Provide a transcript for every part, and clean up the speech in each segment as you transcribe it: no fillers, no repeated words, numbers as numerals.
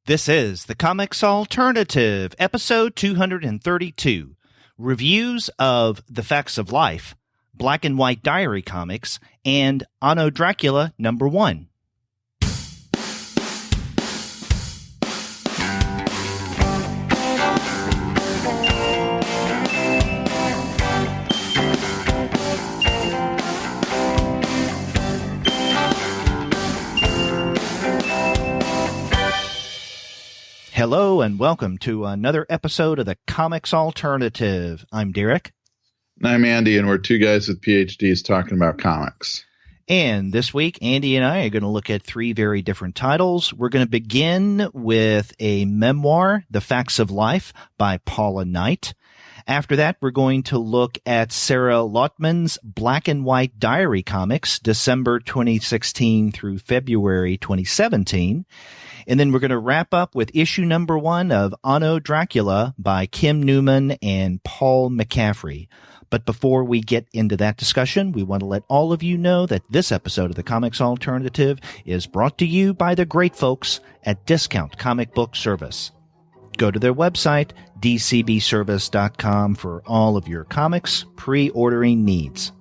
This is the Comics Alternative, episode 232, reviews of The Facts of Life, Black and White Diary Comics, and Anno Dracula #1. Hello and welcome to another episode of the Comics Alternative. I'm Derek. And I'm Andy, and we're two guys with PhDs talking about comics. And this week, Andy and I are going to look at three very different titles. We're going to begin with a memoir, The Facts of Life by Paula Knight. After that, we're going to look at Sara Lautman's Black and White Diary Comics, December 2016 through February 2017. And then we're going to wrap up with issue #1 of Anno Dracula by Kim Newman and Paul McCaffrey. But before we get into that discussion, we want to let all of you know that this episode of the Comics Alternative is brought to you by the great folks at Discount Comic Book Service. Go to their website, dcbservice.com, for all of your comics pre-ordering needs.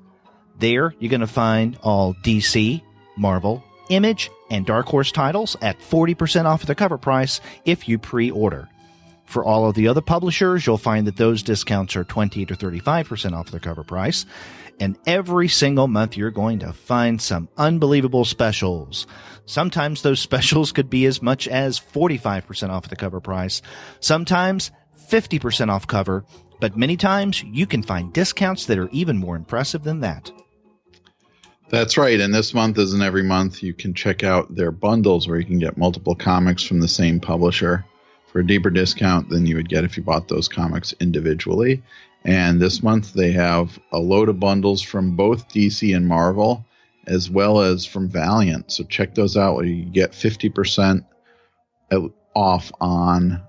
There, you're going to find all DC, Marvel, Image, and Dark Horse titles at 40% off the cover price if you pre-order. For all of the other publishers, you'll find that those discounts are 20 to 35% off the cover price. And every single month, you're going to find some unbelievable specials. Sometimes those specials could be as much as 45% off the cover price. Sometimes 50% off cover. But many times, you can find discounts that are even more impressive than that. That's right. And this month, as in every month, you can check out their bundles where you can get multiple comics from the same publisher for a deeper discount than you would get if you bought those comics individually. And this month, they have a load of bundles from both DC and Marvel, as well as from Valiant. So check those out where you get 50% off on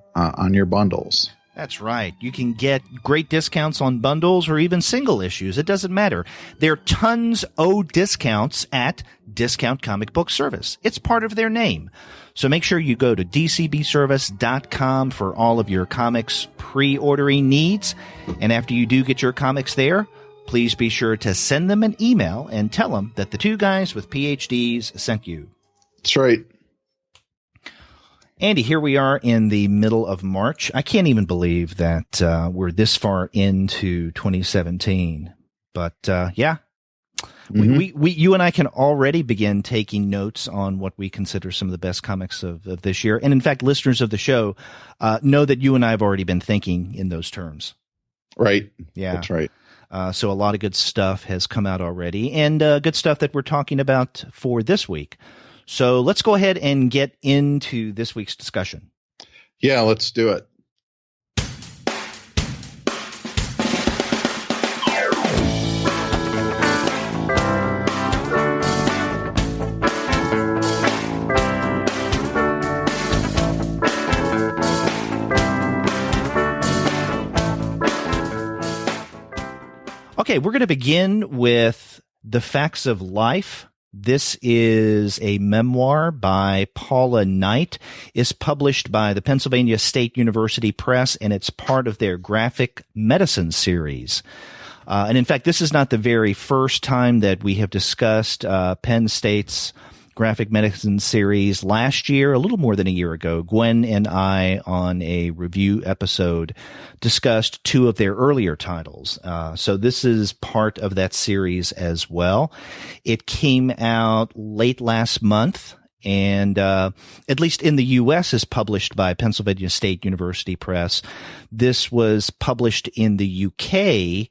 your bundles. That's right. You can get great discounts on bundles or even single issues. It doesn't matter. There are tons of discounts at Discount Comic Book Service. It's part of their name. So make sure you go to dcbservice.com for all of your comics pre-ordering needs. And after you do get your comics there, please be sure to send them an email and tell them that the two guys with PhDs sent you. That's right. Andy, here we are in the middle of March. I can't even believe that we're this far into 2017. But yeah, you and I can already begin taking notes on what we consider some of the best comics of this year. And in fact, listeners of the show know that you and I have already been thinking in those terms. Right. Yeah. That's right. So a lot of good stuff has come out already, and good stuff that we're talking about for this week. So let's go ahead and get into this week's discussion. Yeah, let's do it. Okay, we're going to begin with The Facts of Life. This is a memoir by Paula Knight. It's published by the Pennsylvania State University Press, and it's part of their graphic medicine series. And in fact, this is not the very first time that we have discussed Penn State's graphic medicine series. Last year, a little more than a year ago, Gwen and I, on a review episode, discussed two of their earlier titles. So this is part of that series as well. It came out late last month, and at least in the U.S. is published by Pennsylvania State University Press. This was published in the U.K.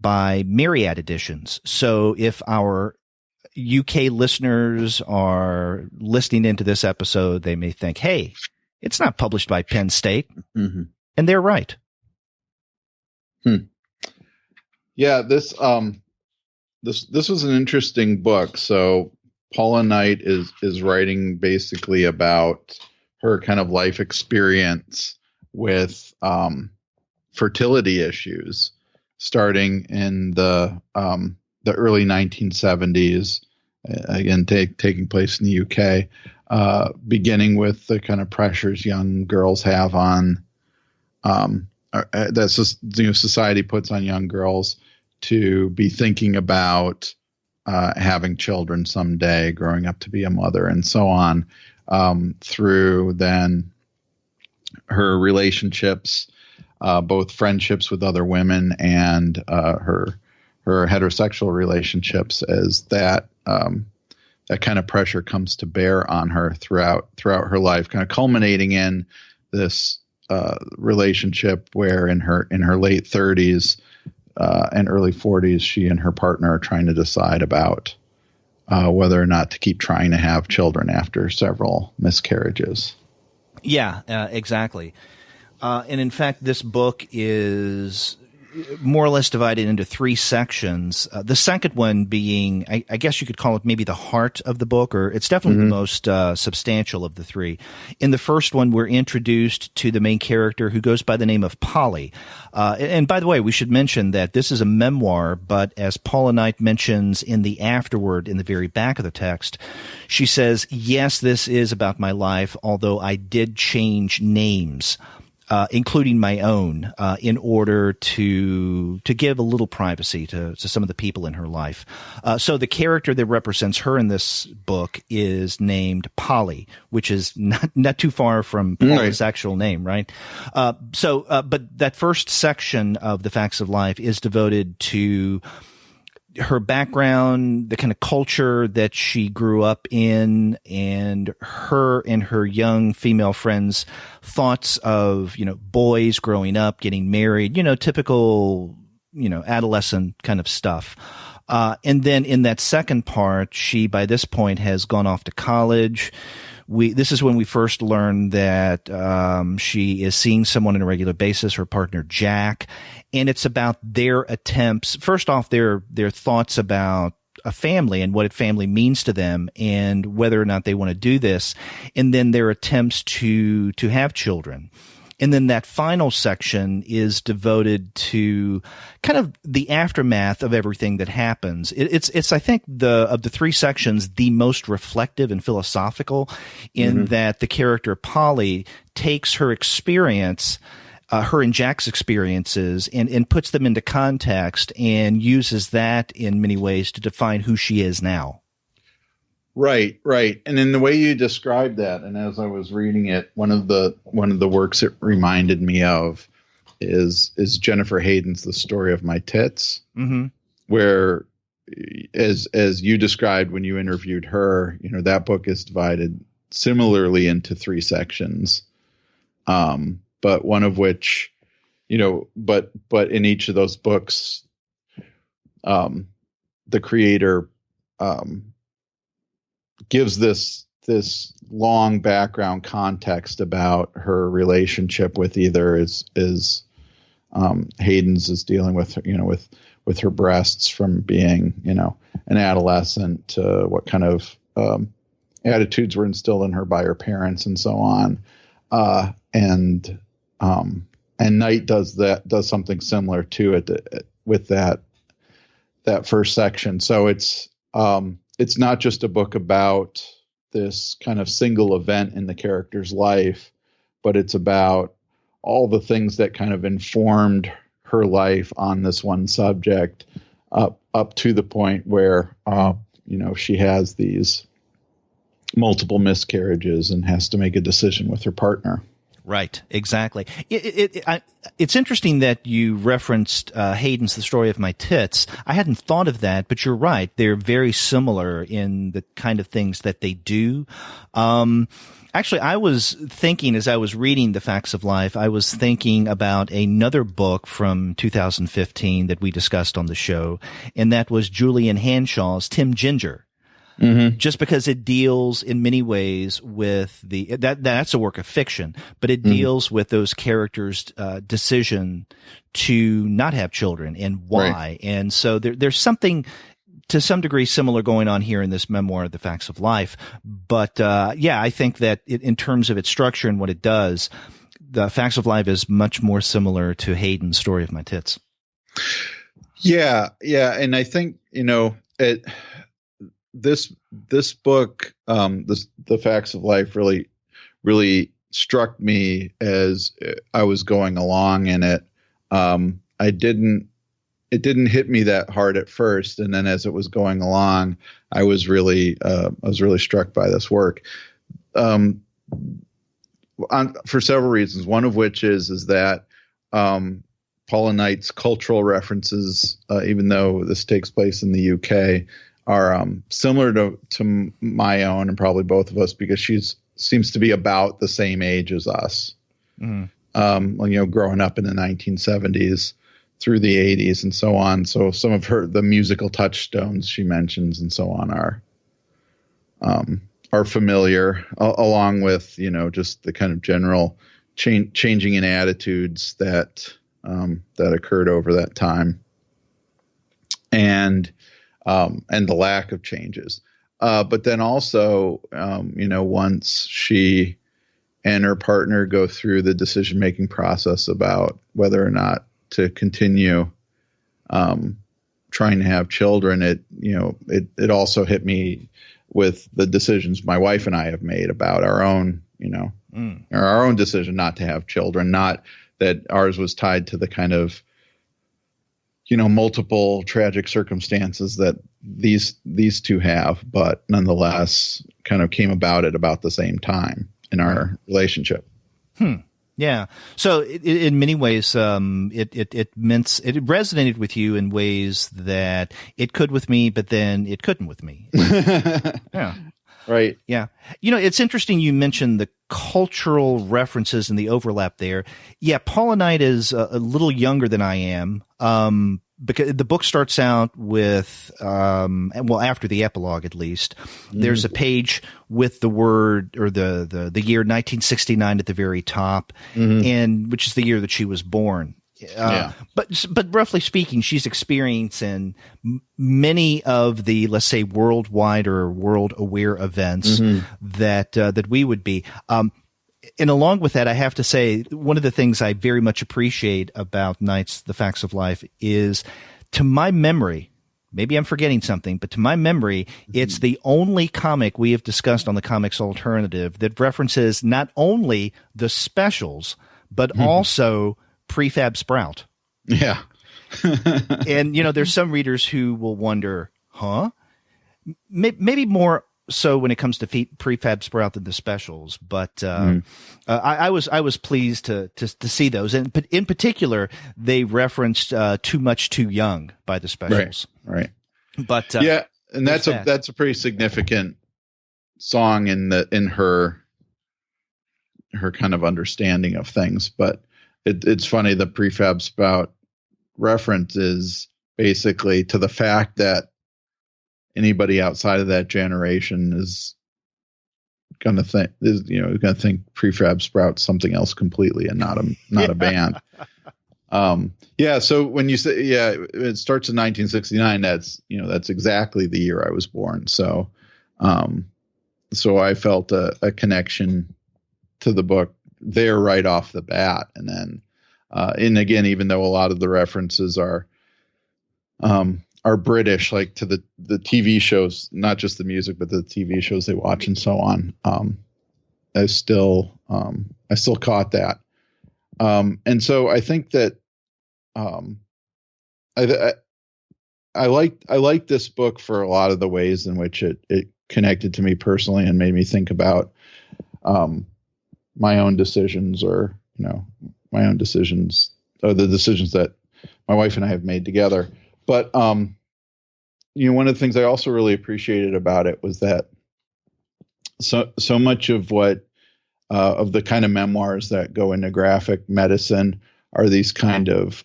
by Myriad Editions. So if our UK listeners are listening into this episode, they may think, hey, it's not published by Penn State. Mm-hmm. And they're right. Yeah, this was an interesting book. So Paula Knight is writing basically about her kind of life experience with fertility issues, starting in the early 1970s, again taking place in the UK. beginning with the kind of pressures young girls have on that's just, society puts on young girls to be thinking about having children someday, growing up to be a mother, and so on, through then her relationships, both friendships with other women and her heterosexual relationships, as that kind of pressure comes to bear on her throughout her life, kind of culminating in this relationship where in her late 30s and early 40s, she and her partner are trying to decide about whether or not to keep trying to have children after several miscarriages. Yeah, exactly. And in fact, this book is more or less divided into three sections. The second one being, I guess you could call it maybe the heart of the book, or it's definitely the most substantial of the three. In the first one, we're introduced to the main character who goes by the name of Polly. And by the way, we should mention that this is a memoir, but as Paula Knight mentions in the afterword in the very back of the text, she says, yes, this is about my life, although I did change names. Including my own, in order to give a little privacy to some of the people in her life. So the character that represents her in this book is named Polly, which is not too far from Paula's actual name, right? But that first section of the Facts of Life is devoted to her background, the kind of culture that she grew up in, and her young female friends' thoughts of, boys growing up, getting married, typical, adolescent kind of stuff. And then in that second part, she, by this point, has gone off to college. This is when we first learn that she is seeing someone on a regular basis, her partner Jack, and it's about their attempts. First off, their thoughts about a family and what a family means to them, and whether or not they want to do this, and then their attempts to have children. And then that final section is devoted to kind of the aftermath of everything that happens. It's I think of the three sections, the most reflective and philosophical, in that the character Polly takes her experience, her and Jack's experiences, and puts them into context and uses that in many ways to define who she is now. Right. And in the way you described that, and as I was reading it, one of the works it reminded me of is Jennifer Hayden's The Story of My Tits, where, as you described when you interviewed her, that book is divided similarly into three sections, but one of which, but in each of those books, the creator gives this long background context about her relationship with either is Hayden's is dealing with, with her breasts from being, an adolescent, to what kind of attitudes were instilled in her by her parents and so on. And Knight does something similar to it with that first section. So it's not just a book about this kind of single event in the character's life, but it's about all the things that kind of informed her life on this one subject up to the point where, she has these multiple miscarriages and has to make a decision with her partner. Right, exactly. It's interesting that you referenced Hayden's The Story of My Tits. I hadn't thought of that, but you're right. They're very similar in the kind of things that they do. Actually, I was thinking as I was reading The Facts of Life, I was thinking about another book from 2015 that we discussed on the show, and that was Julian Hanshaw's Tim Ginger. Just because it deals in many ways with that's a work of fiction, but it deals with those characters' decision to not have children and why. Right. And so there's something to some degree similar going on here in this memoir, The Facts of Life. But I think that in terms of its structure and what it does, The Facts of Life is much more similar to Hayden's Story of My Tits. Yeah. And I think, this book, the Facts of Life, really struck me as I was going along in it. It didn't hit me that hard at first, and then as it was going along, I was really struck by this work, for several reasons. One of which is that Paula Knight's cultural references, even though this takes place in the UK, are similar to my own and probably both of us, because she seems to be about the same age as us. Mm-hmm. Growing up in the 1970s through the 80s and so on. So some of the musical touchstones she mentions and so on are familiar, along with, just the kind of general changing in attitudes that occurred over that time, and the lack of changes. But then also, once she and her partner go through the decision-making process about whether or not to continue trying to have children, it also hit me with the decisions my wife and I have made about our own, our own decision not to have children. Not that ours was tied to the kind of, multiple tragic circumstances that these two have, but nonetheless kind of came about at about the same time in our relationship. Yeah. So in many ways, it resonated with you in ways that it could with me, but then it couldn't with me. Yeah. Right. Yeah. It's interesting you mentioned the cultural references and the overlap there. Yeah. Paula Knight is a little younger than I am. Because the book starts out with, after the epilogue at least, there's a page with the word or the year 1969 at the very top, and which is the year that she was born. But roughly speaking, she's experiencing many of the, let's say, worldwide or world aware events that we would be. And along with that, I have to say, one of the things I very much appreciate about Knight's The Facts of Life is, to my memory, maybe I'm forgetting something, but to my memory, it's the only comic we have discussed on the Comics Alternative that references not only the specials, but also Prefab Sprout. Yeah. And, there's some readers who will wonder, maybe more so when it comes to Prefab Sprout than the specials, but I was pleased to see those, and but in particular they referenced "Too Much Too Young" by the specials. Right. But and that's a pretty significant song in her kind of understanding of things. But it's funny, the Prefab Sprout reference is basically to the fact that anybody outside of that generation is going to think Prefab Sprout's something else completely and not a band. So when you say, it starts in 1969, that's exactly the year I was born. So I felt a connection to the book there right off the bat. And then, and again, even though a lot of the references are British, like to the TV shows, not just the music, but the TV shows they watch and so on. I still caught that. And so I think that, I liked this book for a lot of the ways in which it connected to me personally and made me think about, my own decisions or the decisions that my wife and I have made together. But, one of the things I also really appreciated about it was that so much of what, of the kind of memoirs that go into graphic medicine are these kind of,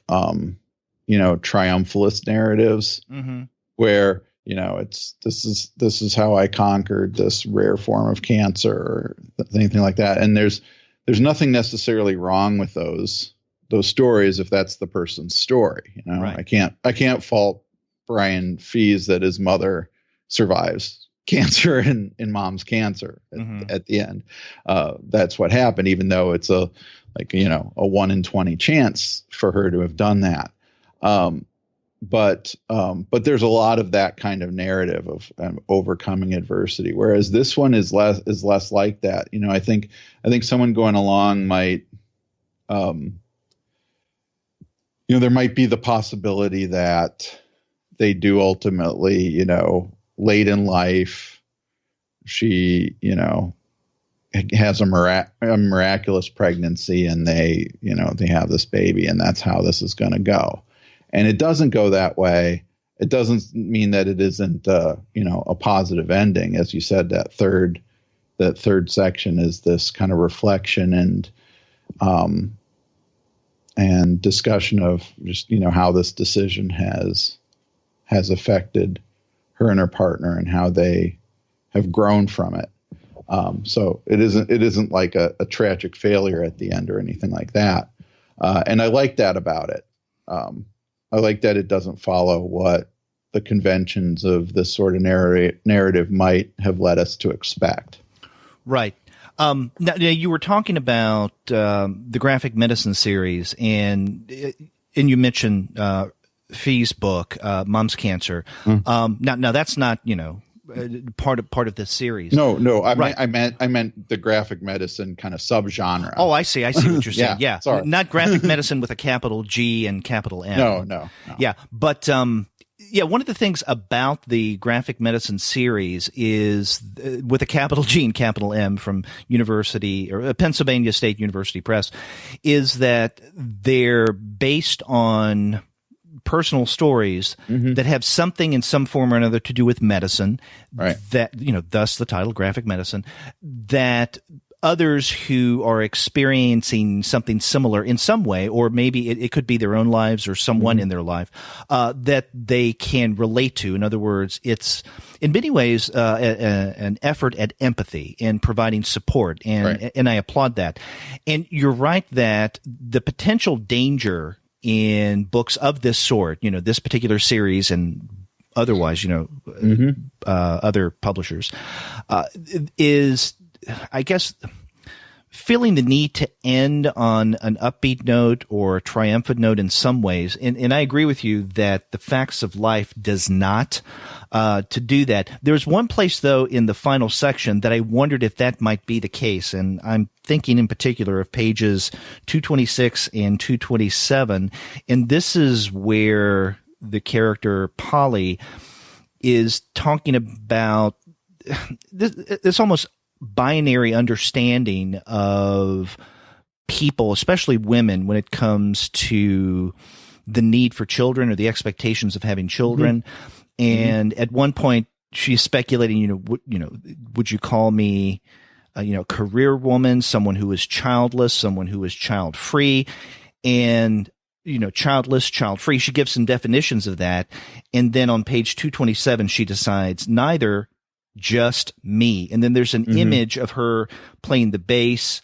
triumphalist narratives where, this is how I conquered this rare form of cancer or anything like that. And there's nothing necessarily wrong with those stories if that's the person's story. Right. I can't fault Brian Fees that his mother survives cancer and mom's cancer at the end. That's what happened, even though it's a 1 in 20 chance for her to have done that. but there's a lot of that kind of narrative of overcoming adversity, whereas this one is less like that. I think someone going along might, there might be the possibility that they do ultimately, late in life, she, has a miraculous pregnancy, and they have this baby, and that's how this is going to go. And it doesn't go that way. It doesn't mean that it isn't, a positive ending. As you said, that third section is this kind of reflection and discussion of just, how this decision has affected her and her partner and how they have grown from it. So it isn't like a tragic failure at the end or anything like that. And I like that about it. I like that it doesn't follow what the conventions of this sort of narrative might have led us to expect. Right. Now you were talking about the graphic medicine series, and you mentioned Fee's book, Mom's Cancer. Now that's not part of this series. No. I meant the graphic medicine kind of subgenre. Oh, I see what you're saying. Yeah. Sorry. Not graphic medicine with a capital G and capital M. No. Yeah, but one of the things about the graphic medicine series is with a capital G and capital M from Pennsylvania State University Press, is that they're based on personal stories that have something in some form or another to do with medicine, right? That, thus the title graphic medicine, that others who are experiencing something similar in some way, or maybe it could be their own lives or someone in their life, that they can relate to. In other words, it's in many ways an effort at empathy and providing support, and I applaud that. And you're right that the potential danger in books of this sort, this particular series and otherwise, other publishers, is, I guess, feeling the need to end on an upbeat note or a triumphant note in some ways. And I agree with you that the Facts of Life does not to do that. There's one place, though, in the final section that I wondered if that might be the case. And I'm thinking in particular of pages 226 and 227. And this is where the character Polly is talking about this almost binary understanding of people, especially women, when it comes to the need for children or the expectations of having children. And at one point she's speculating, would you call me career woman, someone who is childless, someone who is child free, and childless, child free. She gives some definitions of that. And then on page 227, she decides neither, just me. And then there's an image of her playing the bass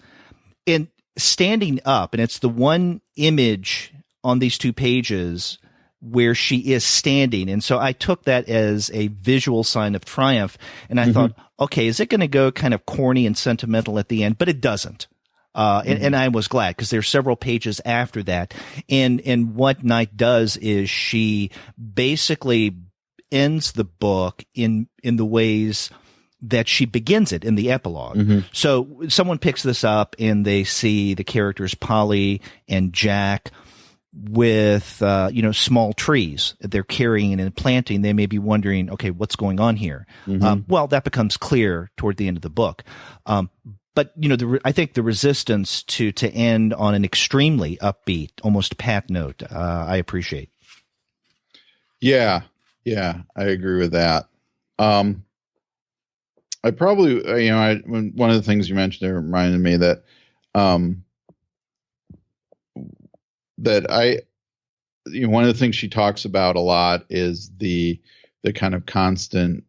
and standing up. And it's the one image on these two pages where she is standing. And so I took that as a visual sign of triumph. And I thought, okay, is it going to go kind of corny and sentimental at the end? But it doesn't. And I was glad, because there's several pages after that. And what Knight does is she basically ends the book in the ways that she begins it in the epilogue. So someone picks this up and they see the characters Polly and Jack with, small trees that they're carrying and planting. They may be wondering, okay, what's going on here? Well, that becomes clear toward the end of the book. But, I think the resistance to end on an extremely upbeat, almost pat note, I appreciate. Yeah, I agree with that. I probably, one of the things you mentioned there reminded me that, one of the things she talks about a lot is the kind of constant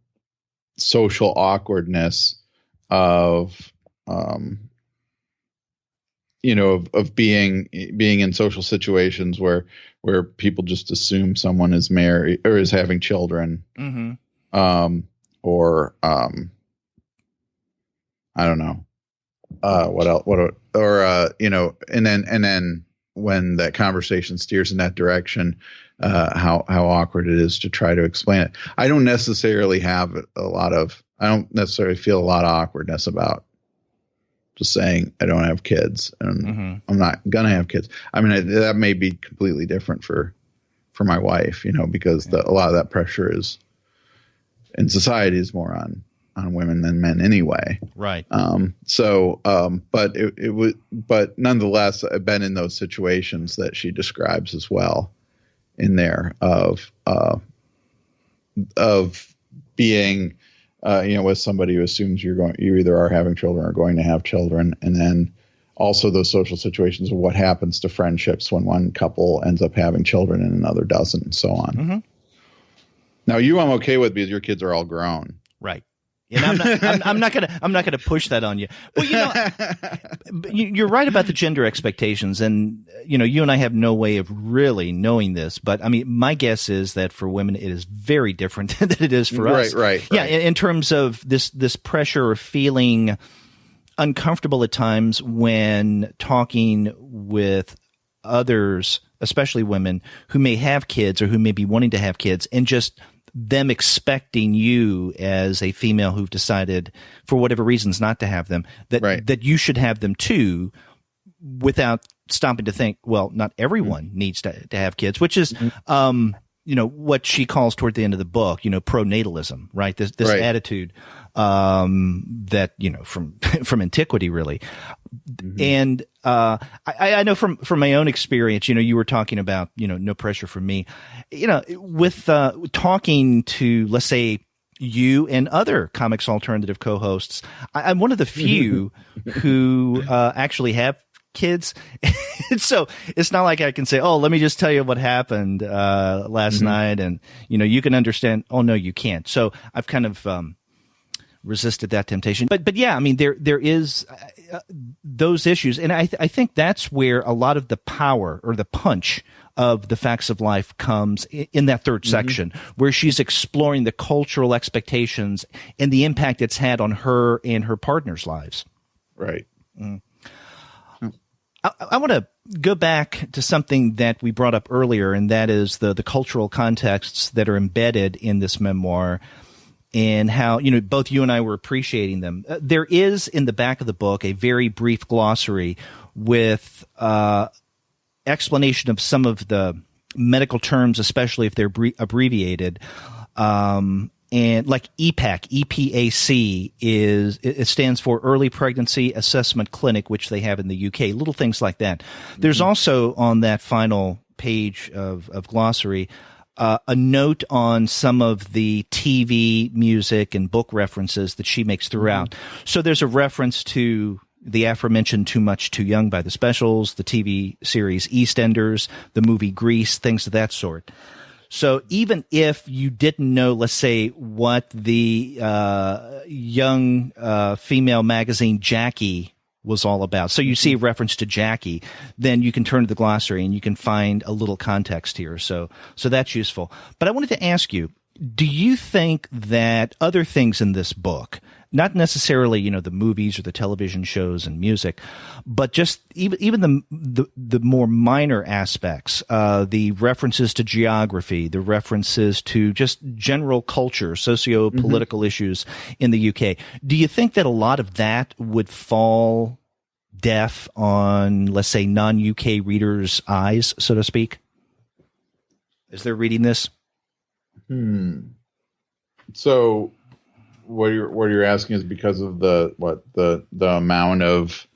social awkwardness of being in social situations where people just assume someone is married or is having children, or I don't know, what else, and then when that conversation steers in that direction, how awkward it is to try to explain it. I don't necessarily feel a lot of awkwardness about just saying I don't have kids and I'm not gonna have kids. I mean, that may be completely different for my wife, because a lot of that pressure is in society is more on women than men anyway. Right. But nonetheless, I've been in those situations that she describes as well in there of being, with somebody who assumes you either are having children or going to have children. And then also those social situations of what happens to friendships when one couple ends up having children and another doesn't, and so on. Mm-hmm. Now I'm okay with because your kids are all grown. Right. And I'm not gonna push that on you. Well, you're right about the gender expectations, and you and I have no way of really knowing this, but I mean, my guess is that for women it is very different than it is for us. Right. Yeah, in terms of this pressure of feeling uncomfortable at times when talking with others, especially women who may have kids or who may be wanting to have kids, and just them expecting you as a female who've decided for whatever reasons not to have them, that you should have them too, without stopping to think, well, not everyone needs to have kids, which is, what she calls toward the end of the book, pronatalism, right? This attitude, that, from antiquity really. Mm-hmm. And, I know from my own experience, you were talking about, no pressure from me, with, talking to, let's say, you and other Comics Alternative co-hosts, I'm one of the few who, actually have kids. So it's not like I can say, oh, let me just tell you what happened, last night. And, you can understand. Oh, no, you can't. So I've kind of, resisted that temptation. But yeah, I mean, there is those issues. And I think that's where a lot of the power or the punch of the Facts of Life comes in that third section, where she's exploring the cultural expectations and the impact it's had on her and her partner's lives. Right. Mm. I want to go back to something that we brought up earlier, and that is the cultural contexts that are embedded in this memoir, and how, both you and I were appreciating them. There is in the back of the book a very brief glossary with explanation of some of the medical terms, especially if they're abbreviated. And like EPAC, EPAC it stands for Early Pregnancy Assessment Clinic, which they have in the UK, little things like that. There's also on that final page of glossary, a note on some of the TV, music, and book references that she makes throughout. So there's a reference to the aforementioned Too Much, Too Young by the Specials, the TV series EastEnders, the movie Grease, things of that sort. So even if you didn't know, let's say, what the young female magazine Jackie was all about, so you see a reference to Jackie, then you can turn to the glossary and you can find a little context here. So that's useful. But I wanted to ask you, do you think that other things in this book, not necessarily, the movies or the television shows and music, but just even the more minor aspects, the references to geography, the references to just general culture, socio-political issues in the UK, do you think that a lot of that would fall deaf on, let's say, non-UK readers' eyes, so to speak, as they're reading this? So what you're asking is because of the amount of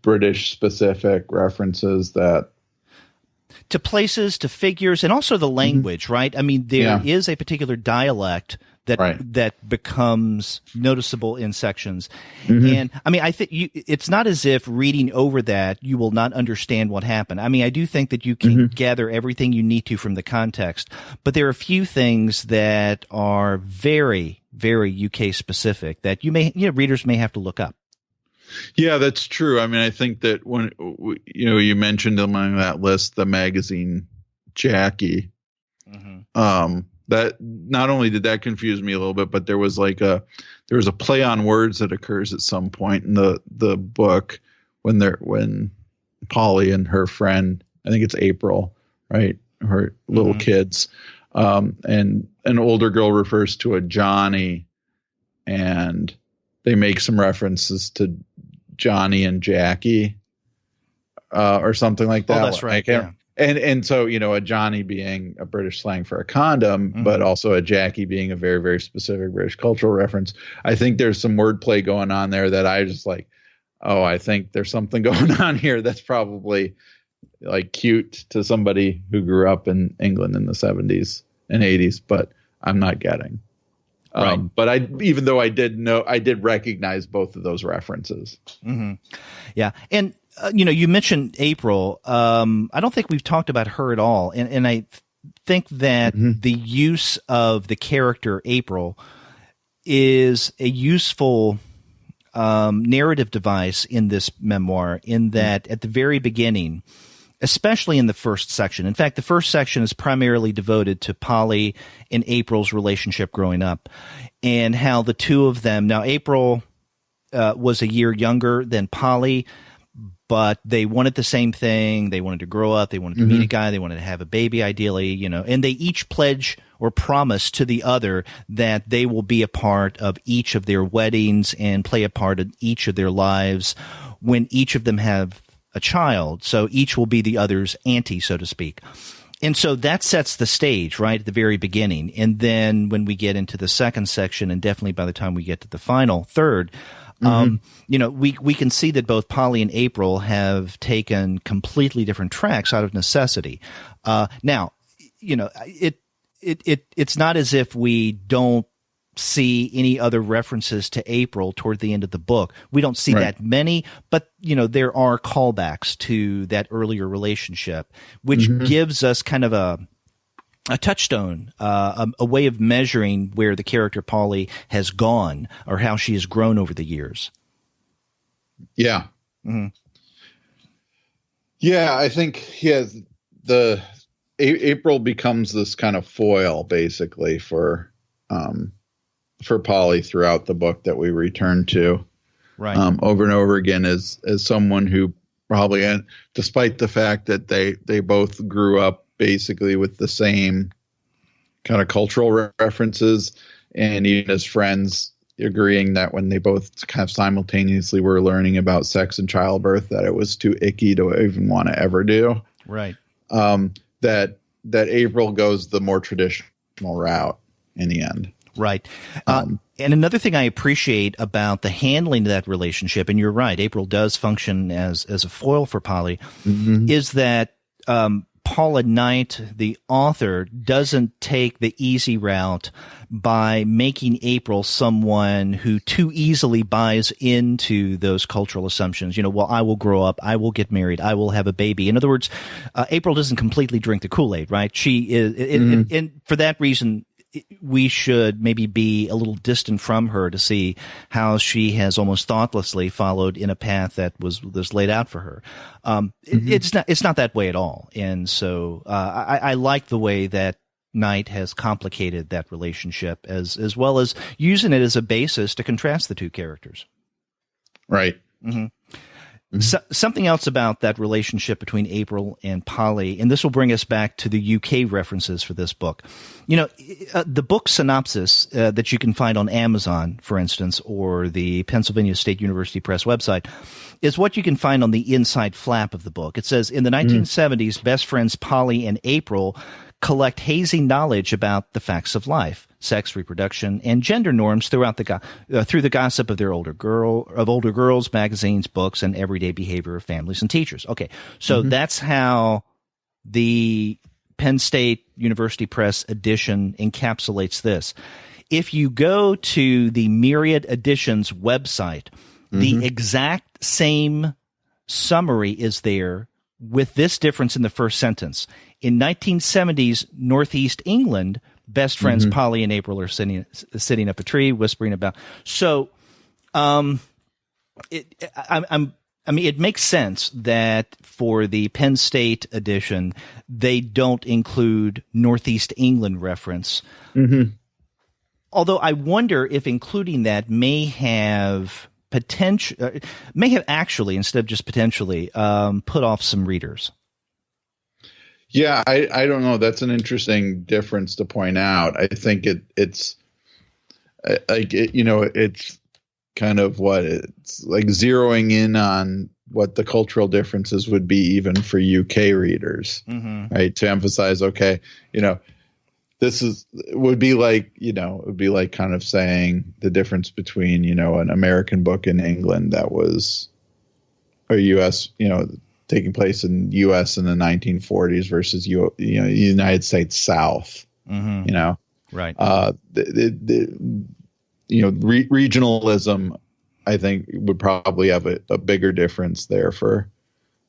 British specific references that to places, to figures, and also the language, right? I mean, there is a particular dialect that becomes noticeable in sections. And I mean, I think it's not as if reading over that you will not understand what happened. I mean, I do think that you can gather everything you need to from the context, but there are a few ththings that are very, very UK specific that readers may have to look up. Yeah, that's true. I mean, I think that when you mentioned among that list the magazine Jackie, that not only did that confuse me a little bit, but there was a play on words that occurs at some point in the book when Polly and her friend, I think it's April, right? Her little kids. And an older girl refers to a Johnny, and they make some references to Johnny and Jackie, or something like that. Oh, that's right. Yeah. And so, a Johnny being a British slang for a condom, but also a Jackie being a very, very specific British cultural reference. I think there's some wordplay going on there that I just like, oh, I think there's something going on here that's probably like cute to somebody who grew up in England in the 70s and 80s, but I'm not getting. Right. But even though I did recognize both of those references. Mm-hmm. Yeah. And, you mentioned April. I don't think we've talked about her at all. And I think that the use of the character April is a useful narrative device in this memoir, in that at the very beginning, especially in the first section. In fact, the first section is primarily devoted to Polly and April's relationship growing up, and how the two of them. Now, April was a year younger than Polly, but they wanted the same thing. They wanted to grow up. They wanted to meet a guy. They wanted to have a baby, ideally, and they each pledge or promise to the other that they will be a part of each of their weddings and play a part in each of their lives when each of them have a child. So each will be the other's auntie, so to speak. And so that sets the stage right at the very beginning. And then when we get into the second section, and definitely by the time we get to the final third, we can see that both Polly and April have taken completely different tracks out of necessity. Now, it's not as if we don't see any other references to April toward the end of the book. We don't see that many, but there are callbacks to that earlier relationship, which gives us kind of a touchstone, a way of measuring where the character Polly has gone or how she has grown over the years. Yeah. Yeah, I think the April becomes this kind of foil basically for Polly throughout the book that we return to over and over again as someone who probably, and despite the fact that they both grew up basically with the same kind of cultural references, and even as friends agreeing that when they both kind of simultaneously were learning about sex and childbirth, that it was too icky to even want to ever do. Right. That April goes the more traditional route in the end. Right. And another thing I appreciate about the handling of that relationship, and you're right, April does function as a foil for Polly, is that Paula Knight, the author, doesn't take the easy route by making April someone who too easily buys into those cultural assumptions. Well, I will grow up, I will get married, I will have a baby. In other words, April doesn't completely drink the Kool-Aid, right? She is, and for that reason, we should maybe be a little distant from her to see how she has almost thoughtlessly followed in a path that was laid out for her. It's not that way at all. And so I like the way that Knight has complicated that relationship as well as using it as a basis to contrast the two characters. Right. So, something else about that relationship between April and Polly, and this will bring us back to the UK references for this book. The book synopsis that you can find on Amazon, for instance, or the Pennsylvania State University Press website, is what you can find on the inside flap of the book. It says, in the 1970s, best friends Polly and April collect hazy knowledge about the facts of life, sex, reproduction, and gender norms throughout through the gossip of their older girls, magazines, books, and everyday behavior of families and teachers. Okay, so that's how the Penn State University Press edition encapsulates this. If you go to the Myriad Editions website, the exact same summary is there, with this difference in the first sentence. In 1970s Northeast England, best friends Polly and April are sitting up a tree, whispering about. So, it makes sense that for the Penn State edition, they don't include Northeast England reference. Although I wonder if including that may have may have actually, instead of just potentially, put off some readers. Yeah, I don't know. That's an interesting difference to point out. I think it's like it's kind of it's like zeroing in on what the cultural differences would be even for UK readers, right? To emphasize, okay, it would be like kind of saying the difference between, an American book in England that was, or US, taking place in U.S. in the 1940s versus United States South. Right. Regionalism, I think, would probably have a bigger difference there for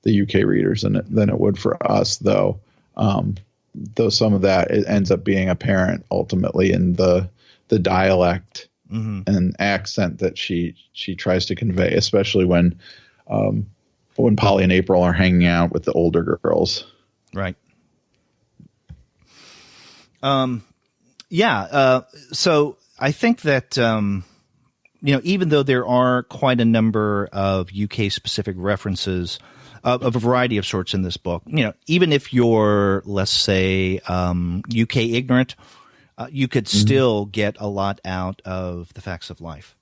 the UK readers than it would for us, though. Though some of that it ends up being apparent ultimately in the dialect and accent that she tries to convey, especially when Polly and April are hanging out with the older girls. Right. So I think that, even though there are quite a number of UK specific references of a variety of sorts in this book, even if you're, let's say, UK ignorant, you could still get a lot out of the facts of life.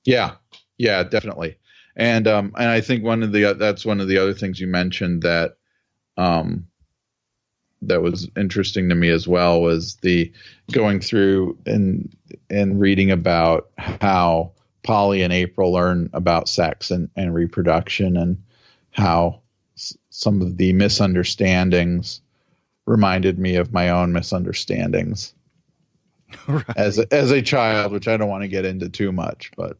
Yeah, definitely. And I think that's one of the other things you mentioned that that was interesting to me as well was the going through and reading about how Polly and April learn about sex and reproduction, and how some of the misunderstandings reminded me of my own misunderstandings right. as a child, which I don't want to get into too much, but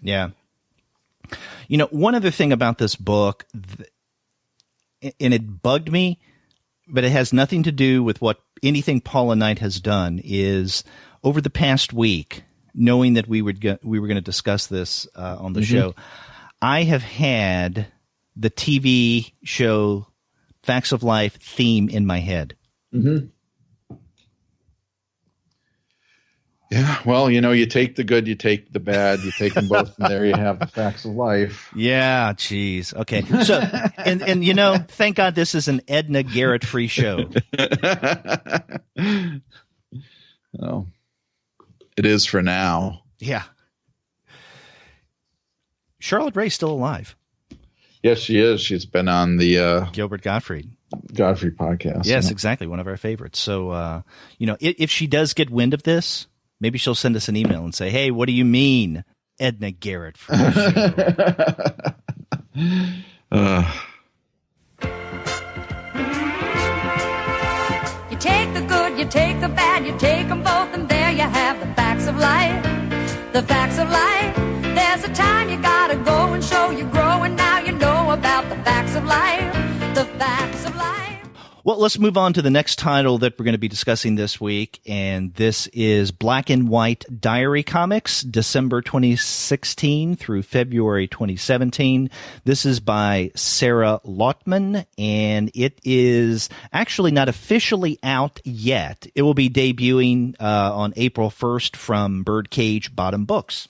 yeah. One other thing about this book, and it bugged me, but it has nothing to do with anything Paula Knight has done, is over the past week, knowing that we were going to discuss this on the show, I have had the TV show Facts of Life theme in my head. Yeah, well, you take the good, you take the bad, you take them both, and there you have the Facts of Life. Yeah, geez. Okay. So, and thank God this is an Edna Garrett free show. Well, it is for now. Yeah. Charlotte Ray's still alive. Yes, she is. She's been on the Gilbert Gottfried podcast. Yes, exactly. One of our favorites. So, if she does get wind of this, maybe she'll send us an email and say, "Hey, what do you mean, Edna Garrett for the show?" You take the good, you take the bad, you take them both, and there you have the facts of life. The facts of life. There's a time you gotta go and show you grow, and now you know about the facts of life. The facts of life. Well, let's move on to the next title that we're going to be discussing this week, and this is Black and White Diary Comics, December 2016 through February 2017. This is by Sara Lautman, and it is actually not officially out yet. It will be debuting on April 1st from Birdcage Bottom Books.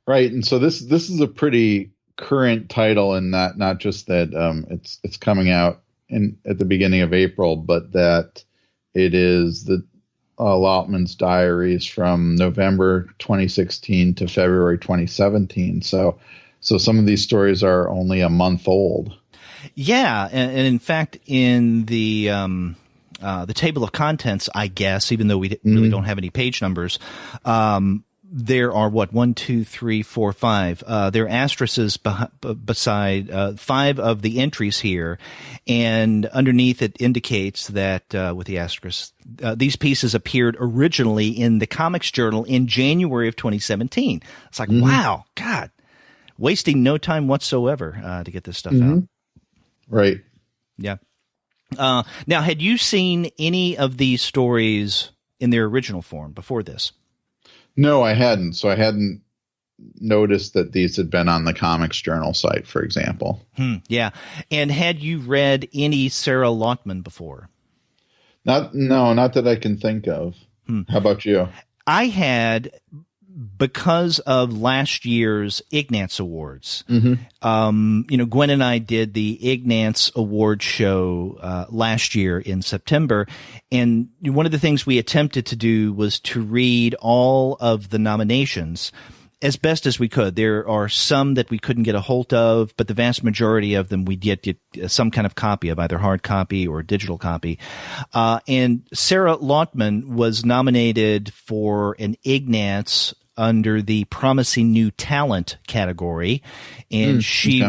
Right, and so this is a pretty current title, in that not just that it's coming out at the beginning of April, but that it is the Lautman's diaries from November 2016 to February 2017. So some of these stories are only a month old. Yeah, and in fact, in the table of contents, I guess, even though we really don't have any page numbers, there are 1, 2, 3, 4, 5. There are asterisks beside 5 of the entries here, and underneath it indicates that with the asterisks, these pieces appeared originally in the Comics Journal in January of 2017. It's like, wow, God, wasting no time whatsoever to get this stuff out. Right. Yeah. Now, had you seen any of these stories in their original form before this? No, I hadn't. So I hadn't noticed that these had been on the Comics Journal site, for example. Yeah. And had you read any Sara Lautman before? Not that I can think of. How about you? I had, because of last year's Ignatz Awards, Gwen and I did the Ignatz Award show last year in September, and one of the things we attempted to do was to read all of the nominations as best as we could. There are some that we couldn't get a hold of, but the vast majority of them we did get some kind of copy of, either hard copy or digital copy. And Sara Lautman was nominated for an Ignatz under the Promising New Talent category. And she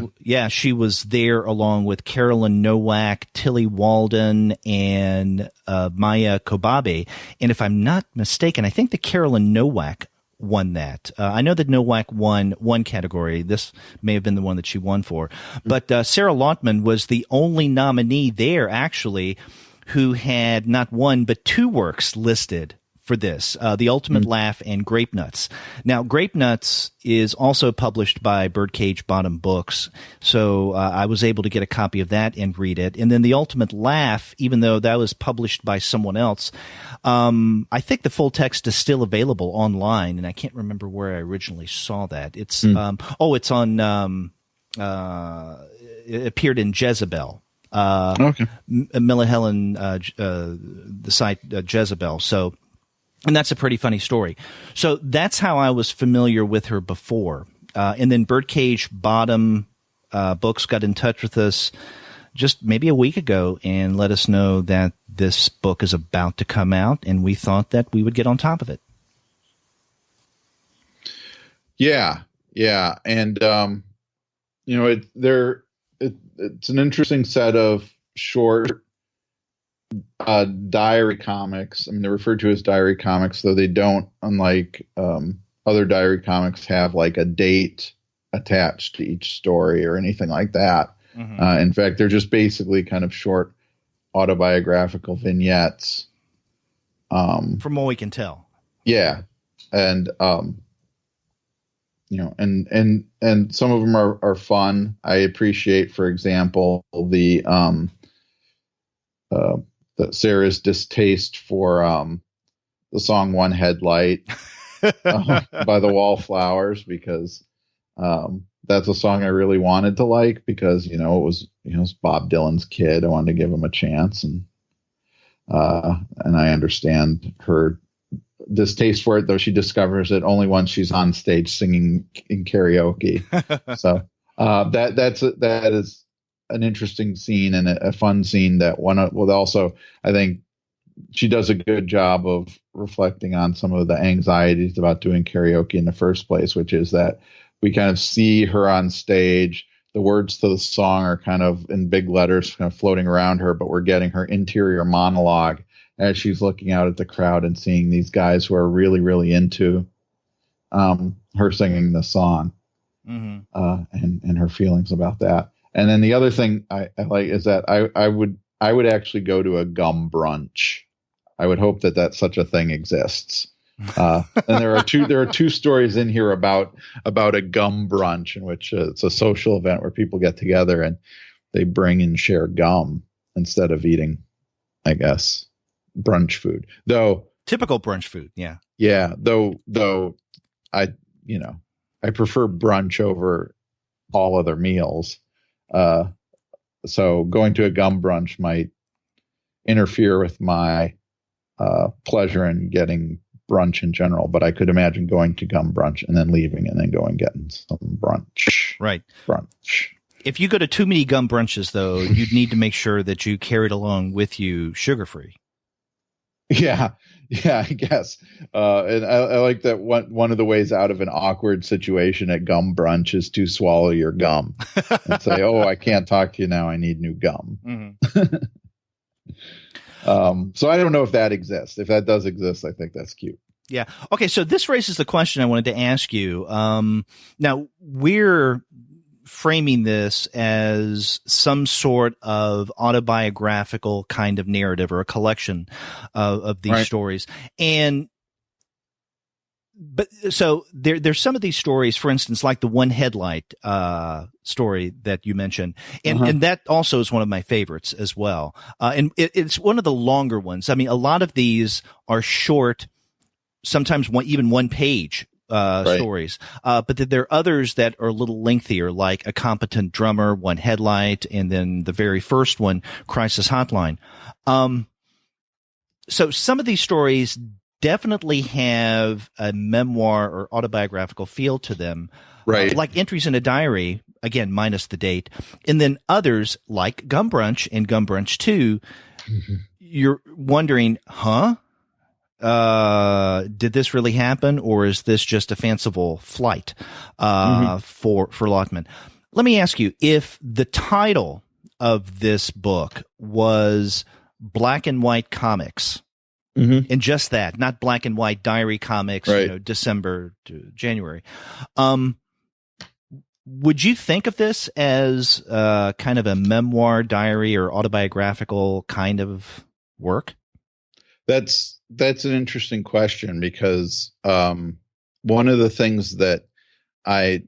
was there along with Carolyn Nowak, Tilly Walden, and Maya Kobabe. And if I'm not mistaken, I think that Carolyn Nowak won that. I know that Nowak won one category. This may have been the one that she won for. But Sara Lautman was the only nominee there, actually, who had not one but two works listed for this, The Ultimate Laugh and Grape Nuts. Now, Grape Nuts is also published by Birdcage Bottom Books, so I was able to get a copy of that and read it. And then The Ultimate Laugh, even though that was published by someone else, I think the full text is still available online, and I can't remember where I originally saw that. It's it's on it appeared in Jezebel. Milla Helen, the site Jezebel. So. And that's a pretty funny story. So that's how I was familiar with her before. And then Birdcage Bottom Books got in touch with us just maybe a week ago and let us know that this book is about to come out, and we thought that we would get on top of it. Yeah. And, it's an interesting set of short diary comics. I mean, they're referred to as diary comics, though they don't, unlike other diary comics, have like a date attached to each story or anything like that. In fact, they're just basically kind of short autobiographical vignettes. From what we can tell. Yeah. And, and some of them are fun. I appreciate, for example, the Sarah's distaste for the song "One Headlight" by the Wallflowers, because that's a song I really wanted to like, because it was Bob Dylan's kid. I wanted to give him a chance, and I understand her distaste for it, though she discovers it only once she's on stage singing in karaoke. So that is an interesting scene and a fun scene that also, I think she does a good job of reflecting on some of the anxieties about doing karaoke in the first place, which is that we kind of see her on stage. The words to the song are kind of in big letters, kind of floating around her, but we're getting her interior monologue as she's looking out at the crowd and seeing these guys who are really, really into her singing the song, and her feelings about that. And then the other thing I like is that I would actually go to a gum brunch. I would hope that such a thing exists. And there are two stories in here about a gum brunch, in which it's a social event where people get together and they bring and share gum instead of eating, I guess, brunch food. Though typical brunch food, yeah. Yeah, though I prefer brunch over all other meals. So going to a gum brunch might interfere with my pleasure in getting brunch in general, but I could imagine going to gum brunch and then leaving and then going getting some brunch. Right. Brunch. If you go to too many gum brunches, though, you'd need to make sure that you carried along with you sugar-free. Yeah, I guess. And I like that one of the ways out of an awkward situation at gum brunch is to swallow your gum and say, "Oh, I can't talk to you now. I need new gum." So I don't know if that exists. If that does exist, I think that's cute. Yeah. Okay. So this raises the question I wanted to ask you. Now we're framing this as some sort of autobiographical kind of narrative or a collection of these stories. And But so there's some of these stories, for instance, like the one headlight story that you mentioned, and that also is one of my favorites as well. And it's one of the longer ones. I mean, a lot of these are short, sometimes even one page stories. But there are others that are a little lengthier, like A Competent Drummer, One Headlight, and then the very first one, Crisis Hotline. So some of these stories definitely have a memoir or autobiographical feel to them. Right. Like entries in a diary, again, minus the date. And then others like Gum Brunch and Gum Brunch 2, you're wondering, did this really happen, or is this just a fanciful flight for Lautman? Let me ask you, if the title of this book was Black and White Comics, and just that, not black and white diary comics, December to January, would you think of this as kind of a memoir, diary, or autobiographical kind of work? That's an interesting question, because one of the things that I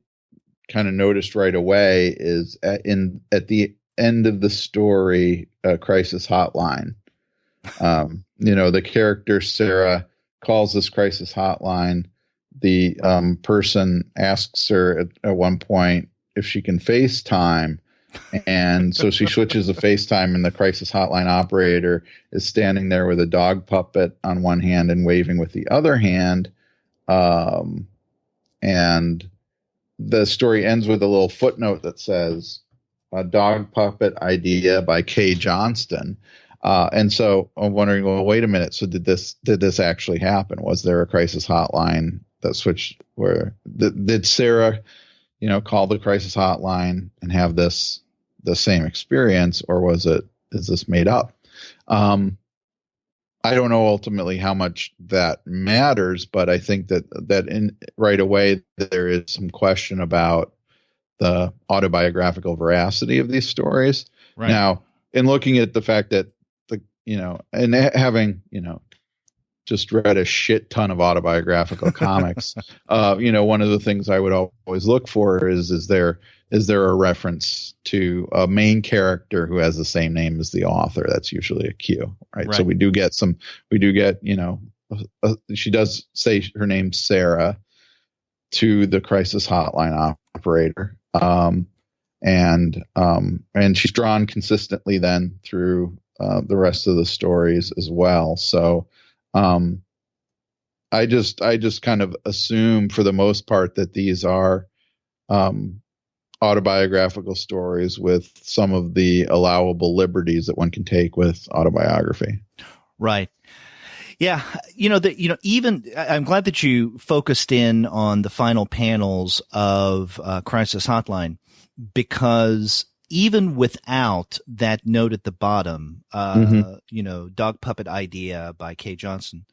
kind of noticed right away is at the end of the story, Crisis Hotline. The character Sara calls this crisis hotline. The person asks her at one point if she can FaceTime. And so she switches to FaceTime, and the crisis hotline operator is standing there with a dog puppet on one hand and waving with the other hand. And the story ends with a little footnote that says, "A dog puppet idea by Kay Johnston." And so I'm wondering, well, wait a minute. So did this actually happen? Was there a crisis hotline that switched where did Sara, call the crisis hotline and have the same experience, or is this made up? I don't know ultimately how much that matters, but I think that in right away there is some question about the autobiographical veracity of these stories. Right. Now, in looking at the fact that and having, just read a shit ton of autobiographical comics, one of the things I would always look for is there a reference to a main character who has the same name as the author? That's usually a cue, right? So we do get, she does say her name's Sara to the crisis hotline operator. And she's drawn consistently then through the rest of the stories as well. So I just kind of assume for the most part that these are autobiographical stories with some of the allowable liberties that one can take with autobiography. Right. Yeah. Even I'm glad that you focused in on the final panels of Crisis Hotline, because even without that note at the bottom, dog puppet idea by Kay Johnston,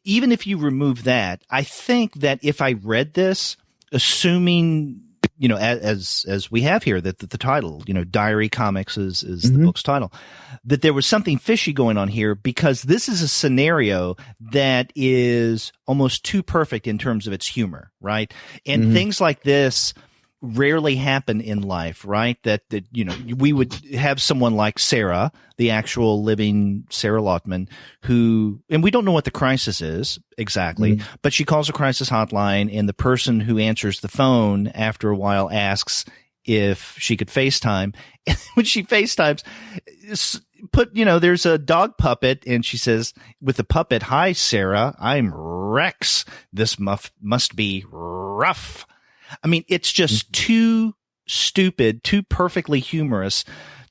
even if you remove that, I think that if I read this, assuming, as we have here, that the title, Diary Comics is the book's title, that there was something fishy going on here, because this is a scenario that is almost too perfect in terms of its humor, right? And things like this rarely happen in life, right? That we would have someone like Sara, the actual living Sara Lautman, who, and we don't know what the crisis is exactly, but she calls a crisis hotline, and the person who answers the phone after a while asks if she could FaceTime. And when she FaceTimes, there's a dog puppet, and she says with the puppet, "Hi, Sara, I'm Rex. This must be rough." I mean, it's just too stupid, too perfectly humorous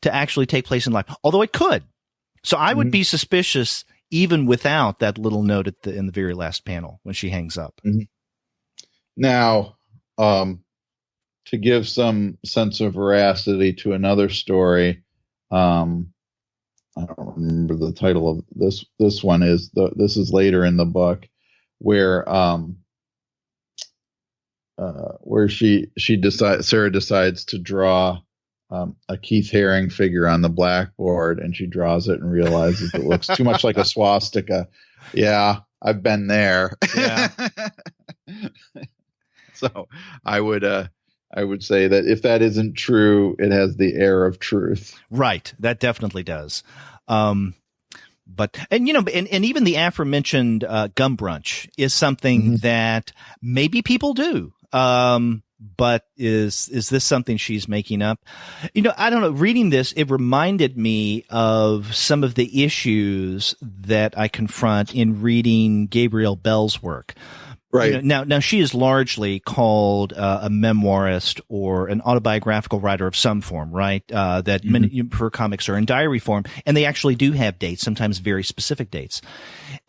to actually take place in life, although it could. So I would be suspicious even without that little note in the very last panel when she hangs up. Now, to give some sense of veracity to another story, I don't remember the title of this. This one is this is later in the book, where Sara decides to draw a Keith Haring figure on the blackboard, and she draws it and realizes it looks too much like a swastika. Yeah, I've been there. Yeah. So I would say that if that isn't true, it has the air of truth. Right. That definitely does. But even the aforementioned gum brunch is something that maybe people do. But is this something she's making up? I don't know. Reading this, it reminded me of some of the issues that I confront in reading Gabrielle Bell's work. Right. Now she is largely called a memoirist or an autobiographical writer of some form, right? That many of her comics are in diary form, and they actually do have dates, sometimes very specific dates.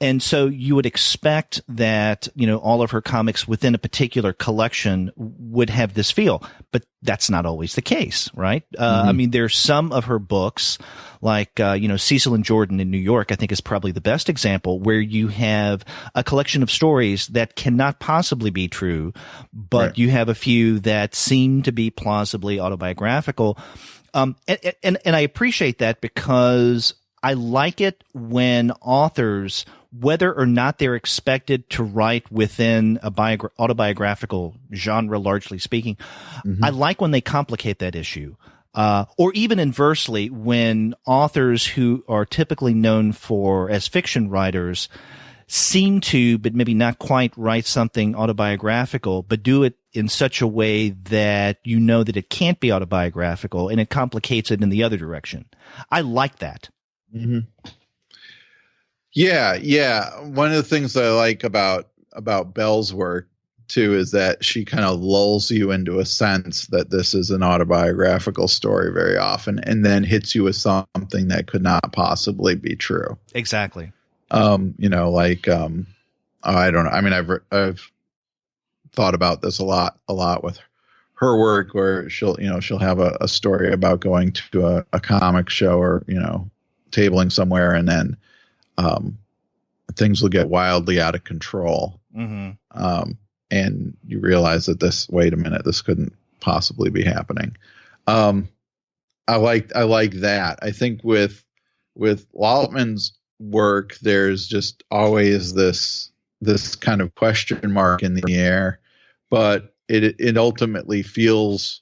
And so you would expect that, all of her comics within a particular collection would have this feel, but that's not always the case, right? I mean, there's some of her books like, Cecil and Jordan in New York, I think is probably the best example, where you have a collection of stories that cannot possibly be true, but you have a few that seem to be plausibly autobiographical. And I appreciate that because I like it when authors, whether or not they're expected to write within a autobiographical genre, largely speaking, I like when they complicate that issue. Or even inversely, when authors who are typically known as fiction writers seem to, but maybe not quite write something autobiographical, but do it in such a way that that it can't be autobiographical and it complicates it in the other direction. I like that. Yeah. One of the things that I like about Bell's work too is that she kind of lulls you into a sense that this is an autobiographical story very often, and then hits you with something that could not possibly be true. Exactly. I don't know. I mean, I've thought about this a lot with her work, where she'll have a story about going to a comic show or, tabling somewhere, and then things will get wildly out of control. And you realize that wait a minute, this couldn't possibly be happening. I like that. I think with Lautman's work, there's just always this kind of question mark in the air, but it ultimately feels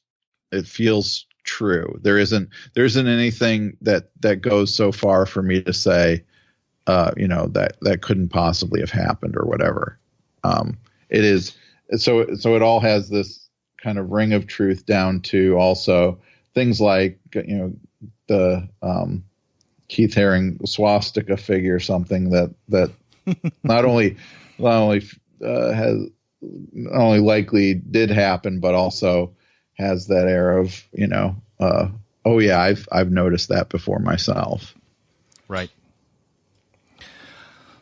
true. There isn't anything that goes so far for me to say, that couldn't possibly have happened or whatever. It is so it all has this kind of ring of truth down to also things like the Keith Haring swastika figure, something that not only likely did happen, but also has that air of oh yeah, I've noticed that before myself. Right.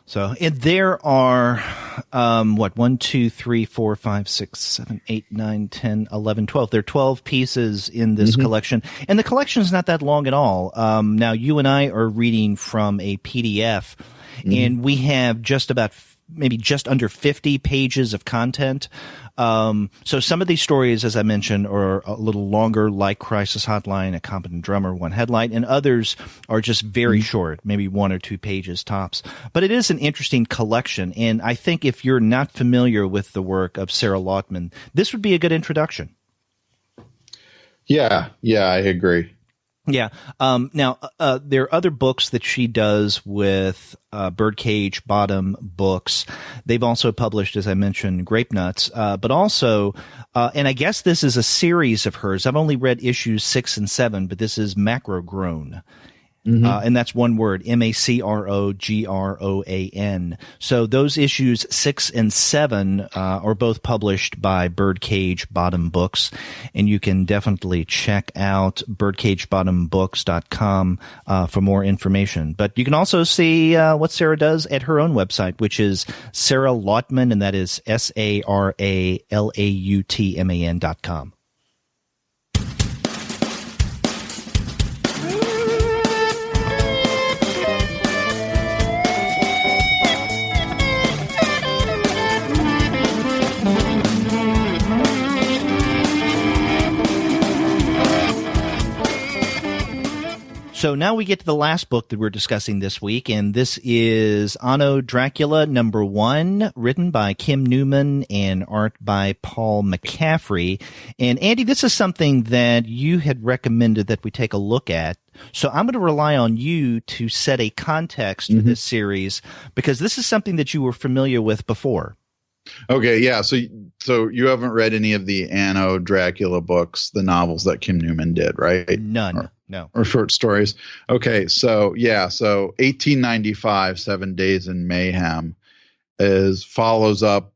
So there are 1, 2, 3, 4, 5, 6, 7, 8, 9, 10, 11, 12. There are 12 pieces in this collection, and the collection is not that long at all. Now you and I are reading from a PDF, and we have just under 50 pages of content. So some of these stories, as I mentioned, are a little longer, like Crisis Hotline, A Competent Drummer, One Headlight, and others are just very short, maybe 1 or 2 pages tops. But it is an interesting collection, and I think if you're not familiar with the work of Sara Lautman, this would be a good introduction. Yeah, I agree. Yeah. Now, there are other books that she does with Birdcage Bottom Books. They've also published, as I mentioned, Grape Nuts, but also, and I guess this is a series of hers. I've only read issues 6 and 7, but this is Macro Grown. And that's one word, MACROGROAN. So those issues 6 and 7 are both published by Birdcage Bottom Books, and you can definitely check out birdcagebottombooks.com for more information. But you can also see what Sara does at her own website, which is Sara Lautman, and that is SARALAUTMAN.com. So now we get to the last book that we're discussing this week, and this is Anno Dracula #1, written by Kim Newman and art by Paul McCaffrey. And Andy, this is something that you had recommended that we take a look at. So I'm going to rely on you to set a context for this series, because this is something that you were familiar with before. Okay, yeah. So you haven't read any of the Anno Dracula books, the novels that Kim Newman did, right? None. No. Or short stories. Okay, so 1895, 7 Days in Mayhem follows up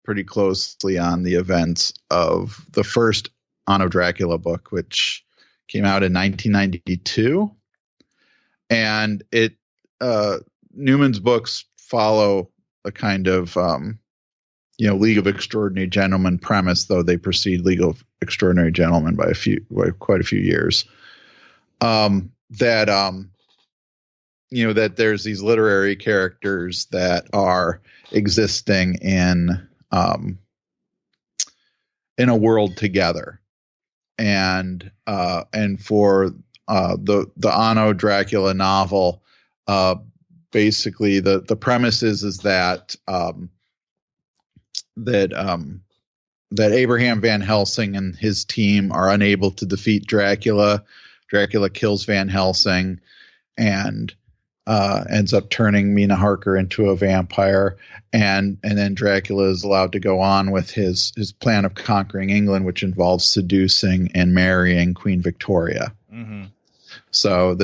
pretty closely on the events of the first Anno Dracula book, which came out in 1992. And Newman's books follow a kind of League of Extraordinary Gentlemen premise, though they precede League of Extraordinary Gentlemen by quite a few years. That there's these literary characters that are existing in a world together, and for the Anno Dracula novel, basically the premise is that Abraham Van Helsing and his team are unable to defeat Dracula. Dracula kills Van Helsing and ends up turning Mina Harker into a vampire. And then Dracula is allowed to go on with his plan of conquering England, which involves seducing and marrying Queen Victoria. Mm-hmm. So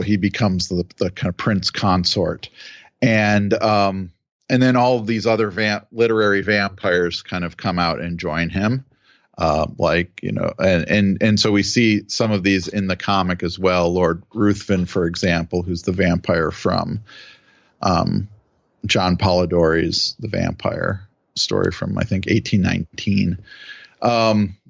he becomes the kind of prince consort. And then all of these other literary vampires kind of come out and join him. And so we see some of these in the comic as well. Lord Ruthven, for example, who's the vampire from John Polidori's The Vampire story from, I think, 1819.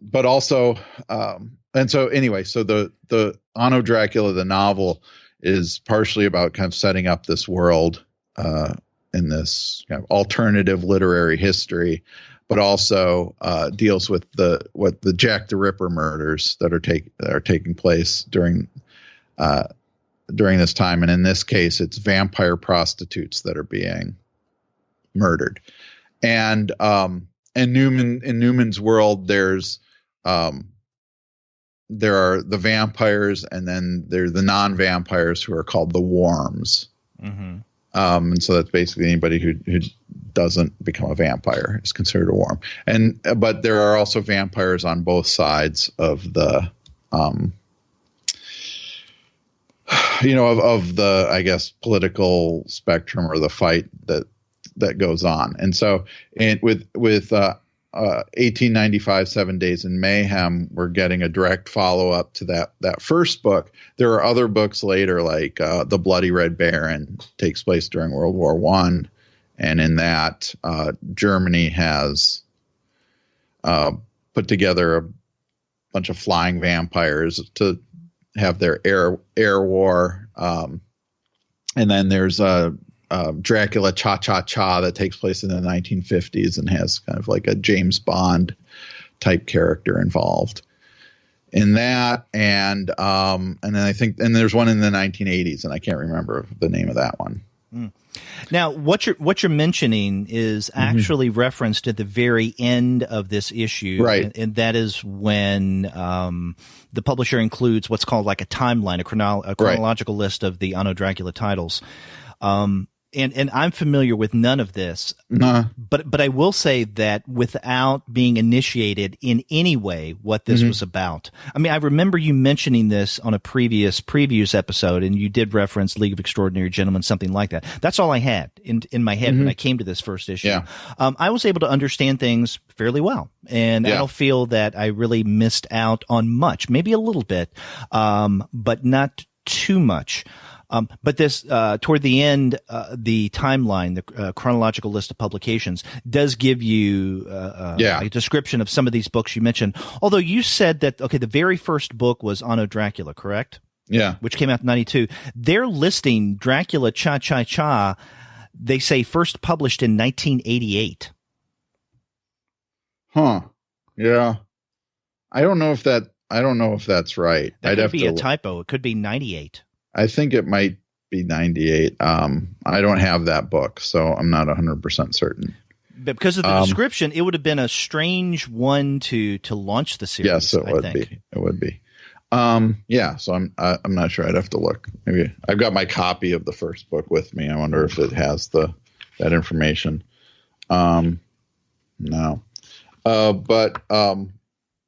But also, and so anyway, so the Anno Dracula, the novel, is partially about kind of setting up this world in this kind of alternative literary history, but also deals with the Jack the Ripper murders that are taking place during this time, and in this case, it's vampire prostitutes that are being murdered. And in Newman's world, there are the vampires, and then there are the non-vampires who are called the worms. Mm-hmm. And so that's basically anybody who doesn't become a vampire is considered a worm. But there are also vampires on both sides of the, of the, I guess, political spectrum, or the fight that goes on. And so with 1895, 7 Days in Mayhem, we're getting a direct follow-up to that first book. There are other books later, like The Bloody Red Baron takes place during World War I. And in that, Germany has put together a bunch of flying vampires to have their air war. And then there's Dracula Cha-Cha-Cha that takes place in the 1950s and has kind of like a James Bond type character involved in that. And then I think, and there's one in the 1980s, and I can't remember the name of that one. Now, what you're mentioning is actually referenced at the very end of this issue, right? And that is when the publisher includes what's called like a timeline, a chronological list of the Anno Dracula titles. And I'm familiar with none of this, but I will say that without being initiated in any way what this was about. I mean, I remember you mentioning this on a previous previews episode, and you did reference League of Extraordinary Gentlemen, something like that. That's all I had in my head when I came to this first issue. Yeah. I was able to understand things fairly well, and I don't feel that I really missed out on much, maybe a little bit, but not too much. But this, toward the end, the timeline, the chronological list of publications does give you a description of some of these books you mentioned. Although you said that, the very first book was Anno Dracula, correct? Yeah. Which came out in 92. They're listing Dracula Cha-Cha-Cha, they say first published in 1988. Huh. Yeah. I don't know if that don't know if that's right. That could be a typo. It could be 98. I think it might be 98. I don't have that book, so I'm not 100% certain. But because of the description, it would have been a strange one to launch the series. Yes, it would be. It would be. Yeah, so I'm not sure. I'd have to look. Maybe I've got my copy of the first book with me. I wonder if it has that information. No.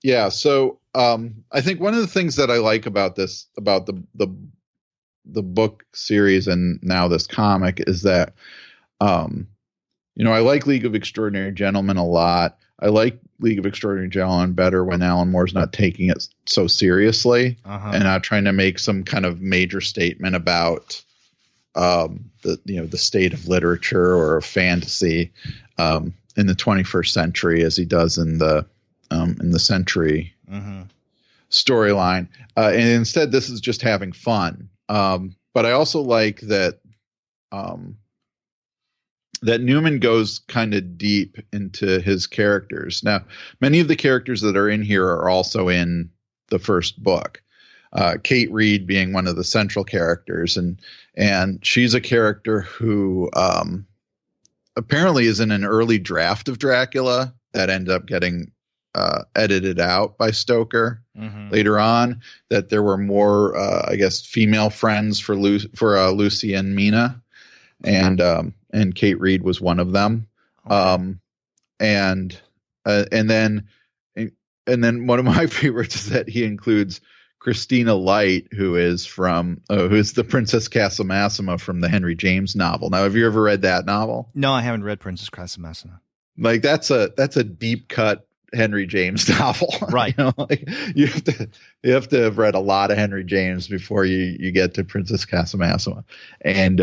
Yeah. So I think one of the things that I like about this, about the book series and now this comic, is that I like League of Extraordinary Gentlemen a lot. I like League of Extraordinary Gentlemen better when Alan Moore's not taking it so seriously and not trying to make some kind of major statement about the state of literature or of fantasy in the 21st century, as he does in the Century storyline. And instead, this is just having fun. But I also like that that Newman goes kind of deep into his characters. Now, many of the characters that are in here are also in the first book. Kate Reed being one of the central characters, and she's a character who apparently is in an early draft of Dracula that ended up getting edited out by Stoker later on. That there were more, I guess, female friends for Lucy and Mina, and Kate Reed was one of them. Okay. And then one of my favorites is that he includes Christina Light, who is the Princess Casamassima from the Henry James novel. Now, have you ever read that novel? No, I haven't read Princess Casamassima. Like that's a deep cut Henry James novel, right? You have to have read a lot of Henry James before you get to Princess Casamassima. And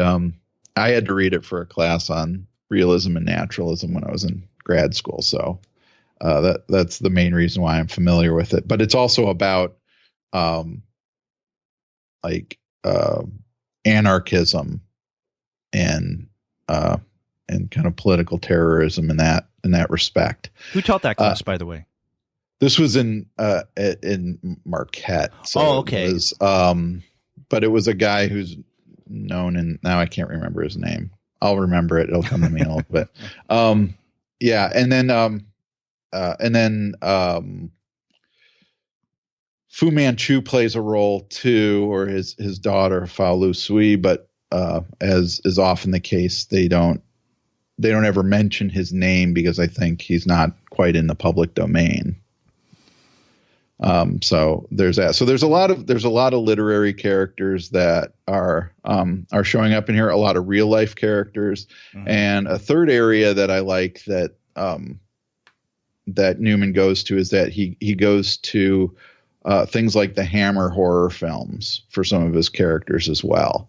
I had to read it for a class on realism and naturalism when I was in grad school, so that's the main reason why I'm familiar with it. But it's also about anarchism and kind of political terrorism in that respect. Who taught that class, by the way? This was in Marquette. So okay. It was, but it was a guy who's known, and now I can't remember his name. I'll remember it. It'll come to me in a little bit. Yeah. And then Fu Manchu plays a role too, or his daughter Fa Lu Sui, but as is often the case, they don't ever mention his name because I think he's not quite in the public domain. So there's that. So there's a lot of literary characters that are showing up in here. A lot of real life characters, and a third area that I like that Newman goes to is that he goes to things like the Hammer horror films for some of his characters as well.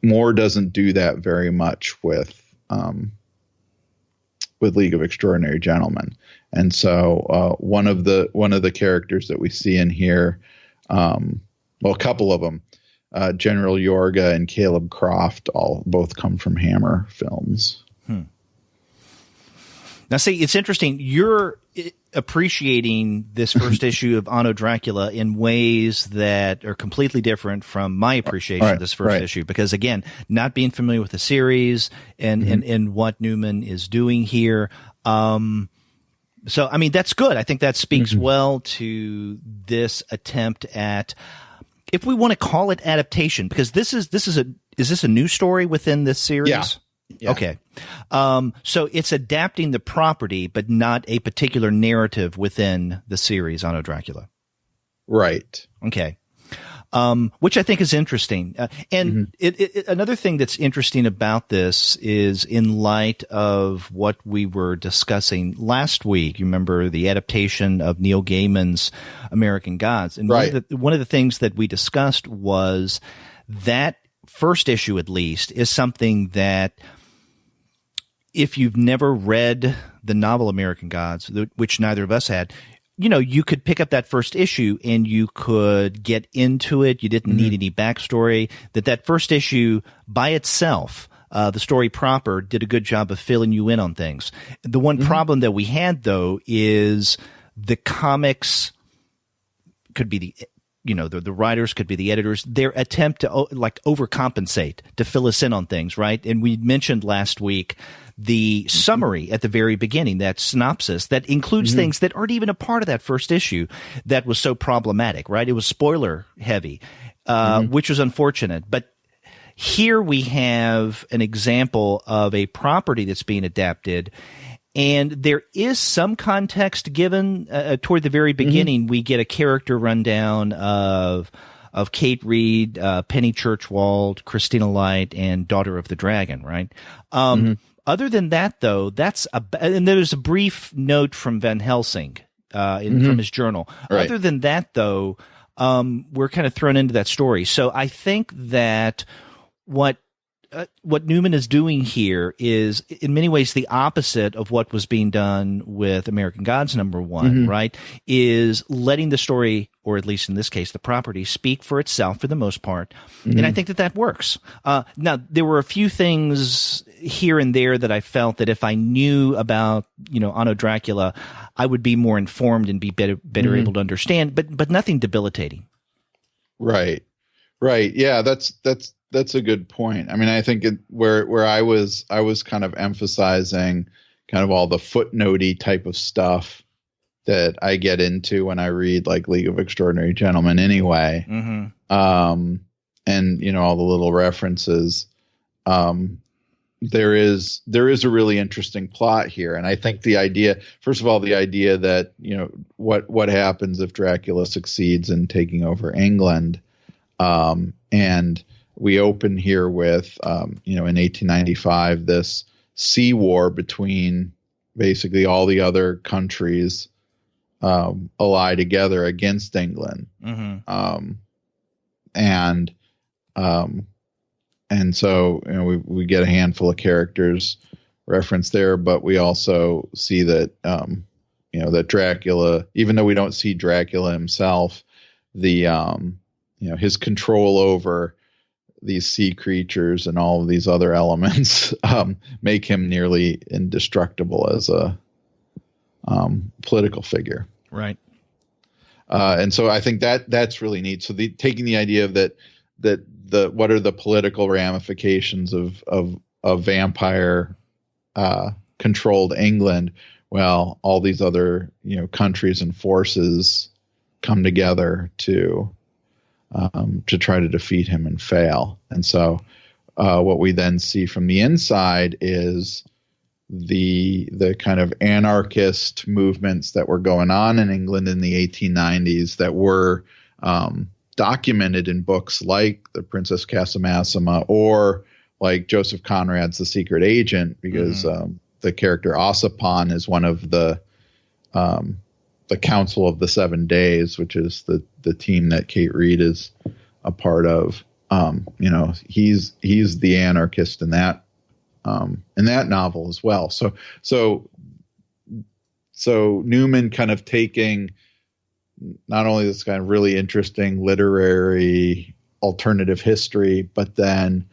Moore doesn't do that very much with League of Extraordinary Gentlemen. And so one of the characters that we see in here, a couple of them, General Yorga and Caleb Croft, both come from Hammer films. Now, see, it's interesting. You're appreciating this first issue of Anno Dracula in ways that are completely different from my appreciation of this first issue. Because, again, not being familiar with the series and what Newman is doing here. So, I mean, that's good. I think that speaks well to this attempt at, if we want to call it adaptation, because is this a new story within this series? Yeah. Okay. So it's adapting the property, but not a particular narrative within the series Anno Dracula. Right. Okay. Which I think is interesting. And another thing that's interesting about this is, in light of what we were discussing last week, you remember the adaptation of Neil Gaiman's American Gods. And one of the things that we discussed was that first issue, at least, is something that, if you've never read the novel American Gods, which neither of us had, you could pick up that first issue and you could get into it. You didn't need any backstory. That first issue by itself, the story proper, did a good job of filling you in on things. The one problem that we had, though, is the comics could be the writers, could be the editors, their attempt to overcompensate, to fill us in on things, right? And we mentioned last week the summary at the very beginning, that synopsis that includes things that aren't even a part of that first issue that was so problematic, right? It was spoiler heavy, which was unfortunate. But here we have an example of a property that's being adapted, and there is some context given toward the very beginning. We get a character rundown of Kate Reed, Penny Churchwald, Christina Light, and Daughter of the Dragon, right? Other than that, though, and there's a brief note from Van Helsing from his journal. Right. Other than that, though, we're kind of thrown into that story. So I think that what Newman is doing here is in many ways the opposite of what was being done with American Gods #1, right? Is letting the story, or at least in this case, the property, speak for itself for the most part. And I think that works. Now, there were a few things here and there that I felt that if I knew about, Anno Dracula, I would be more informed and be better able to understand, but nothing debilitating. Right. Yeah, that's a good point. I mean, I think where I was kind of emphasizing kind of all the footnotey type of stuff that I get into when I read like League of Extraordinary Gentlemen anyway. And all the little references. There is a really interesting plot here, and I think the idea that what happens if Dracula succeeds in taking over England, and we open here with, in 1895, this sea war between basically all the other countries ally together against England. And so we get a handful of characters referenced there, but we also see that that Dracula, even though we don't see Dracula himself, his control over these sea creatures and all of these other elements make him nearly indestructible as a political figure. Right. And so I think that's really neat. So taking the idea of that what are the political ramifications of vampire controlled England? Well, all these other countries and forces come together to try to defeat him and fail. And so what we then see from the inside is the kind of anarchist movements that were going on in England in the 1890s that were documented in books like The Princess Casamassima or like Joseph Conrad's The Secret Agent, because the character Ossipon is one of the Council of the 7 Days, which is the team that Kate Reed is a part of. He's the anarchist in that novel as well. So Newman kind of taking not only this kind of really interesting literary alternative history, but then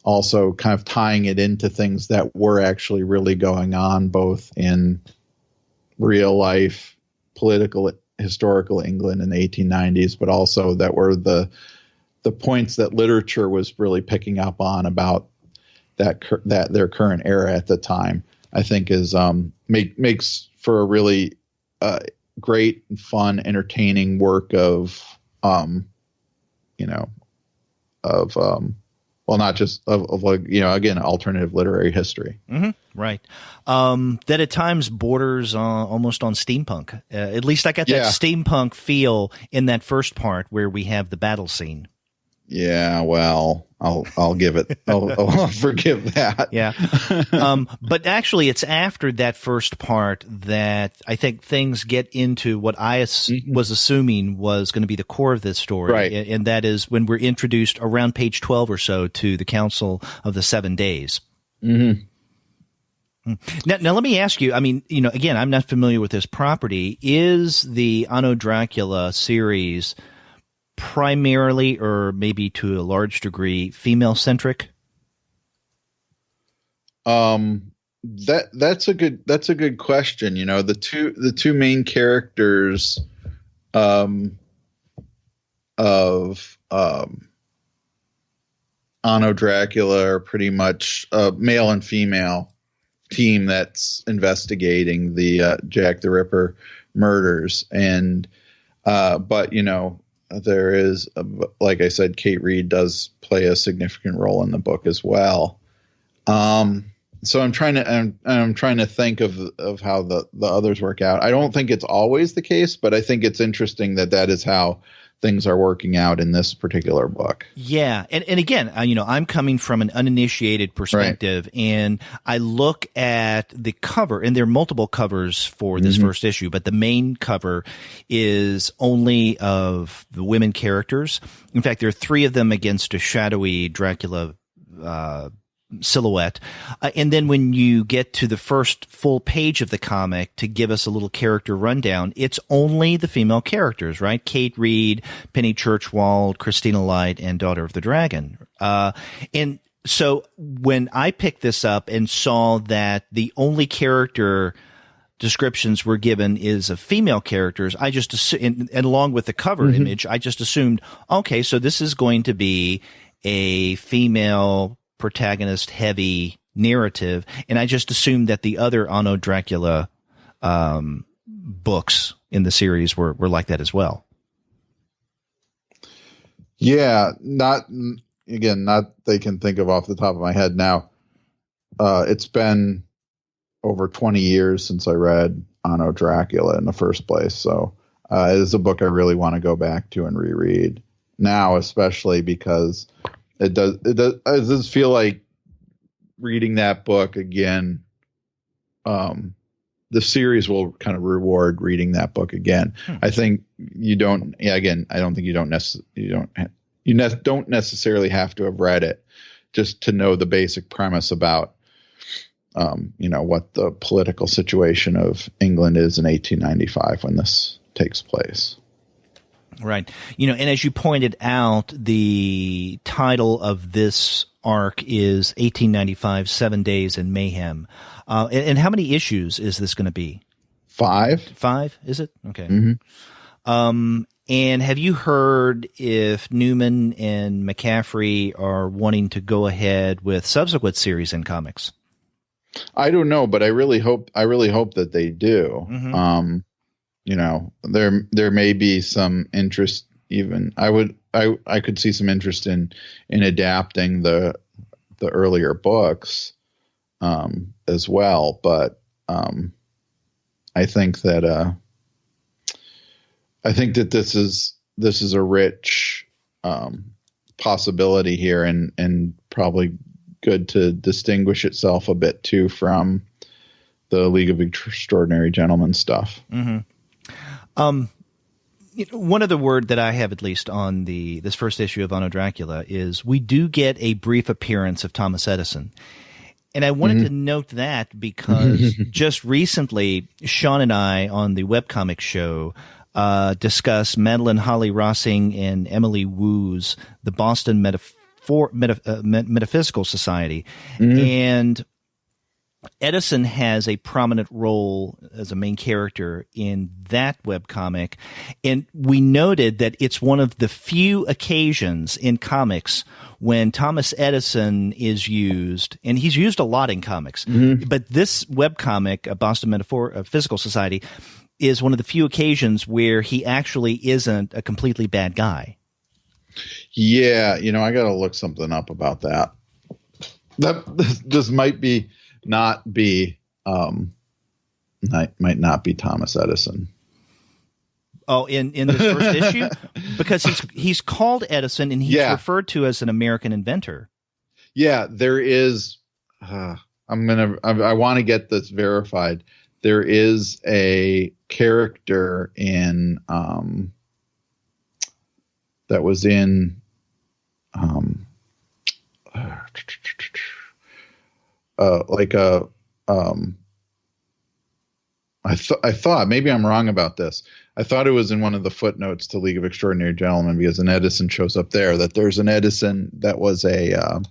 also kind of tying it into things that were actually really going on both in real life political historical England in the 1890s, but also that were the points that literature was really picking up on about that their current era at the time, I think is makes for a really great and fun, entertaining work of not just of again, alternative literary history. Right. That at times borders almost on steampunk. At least I got that steampunk feel in that first part where we have the battle scene. Yeah, well, I'll give it. I'll forgive that. Yeah. But actually, it's after that first part that I think things get into what I was assuming was going to be the core of this story. Right. And that is when we're introduced around page 12 or so to the Council of the 7 Days. Now, let me ask you, I mean, again, I'm not familiar with this property. Is the Anno Dracula series primarily, or maybe to a large degree, female-centric? That's a good question. The two main characters, of Anno Dracula are pretty much a male and female team that's investigating the Jack the Ripper murders. And but there is, like I said, Kate Reid does play a significant role in the book as well. So I'm trying to think of how the others work out. I don't think it's always the case, but I think it's interesting that is how things are working out in this particular book. Yeah. And again, I'm coming from an uninitiated perspective, right, and I look at the cover, and there are multiple covers for this first issue, but the main cover is only of the women characters. In fact, there are 3 of them against a shadowy Dracula silhouette. And then when you get to the first full page of the comic to give us a little character rundown, it's only the female characters, right? Kate Reid, Penny Churchwald, Christina Light, and Daughter of the Dragon. And so when I picked this up and saw that the only character descriptions were given is of female characters, I just and along with the cover image, I just assumed, okay, so this is going to be a female protagonist heavy narrative, and I just assumed that the other Anno Dracula books in the series were like that as well. Yeah, not they can think of off the top of my head now. It's been over 20 years since I read Anno Dracula in the first place, so it is a book I really want to go back to and reread now, especially because it does feel like reading that book again. The series will kind of reward reading that book again. I think you don't. Yeah, again, I don't think you don't necessarily have to have read it just to know the basic premise about what the political situation of England is in 1895 when this takes place. Right. And as you pointed out, the title of this arc is 1895, 7 Days in Mayhem. And how many issues is this going to be? 5. 5, is it? Okay. And have you heard if Newman and McCaffrey are wanting to go ahead with subsequent series and comics? I don't know, but I really hope that they do. There may be some interest. Even I could see some interest in adapting the earlier books as well. But I think that this is a rich possibility here, and probably good to distinguish itself a bit too from the League of Extraordinary Gentlemen stuff. One other word that I have, at least on this first issue of Anno Dracula, is we do get a brief appearance of Thomas Edison. And I wanted to note that because just recently, Sean and I on the webcomic show discussed Madeline Holly Rossing and Emily Wu's The Boston Metaphysical Society. And Edison has a prominent role as a main character in that webcomic, and we noted that it's one of the few occasions in comics when Thomas Edison is used, and he's used a lot in comics, but this webcomic, a Boston Metaphysical Society, is one of the few occasions where he actually isn't a completely bad guy. Yeah, I got to look something up about that. That just might not be Thomas Edison. Oh, in this first issue? Because he's called Edison, and he's referred to as an American inventor. Yeah, there is. I want to get this verified. There is a character in that was in I thought, maybe I'm wrong about this. I thought it was in one of the footnotes to League of Extraordinary Gentlemen, because an Edison shows up there, that there's an Edison that was a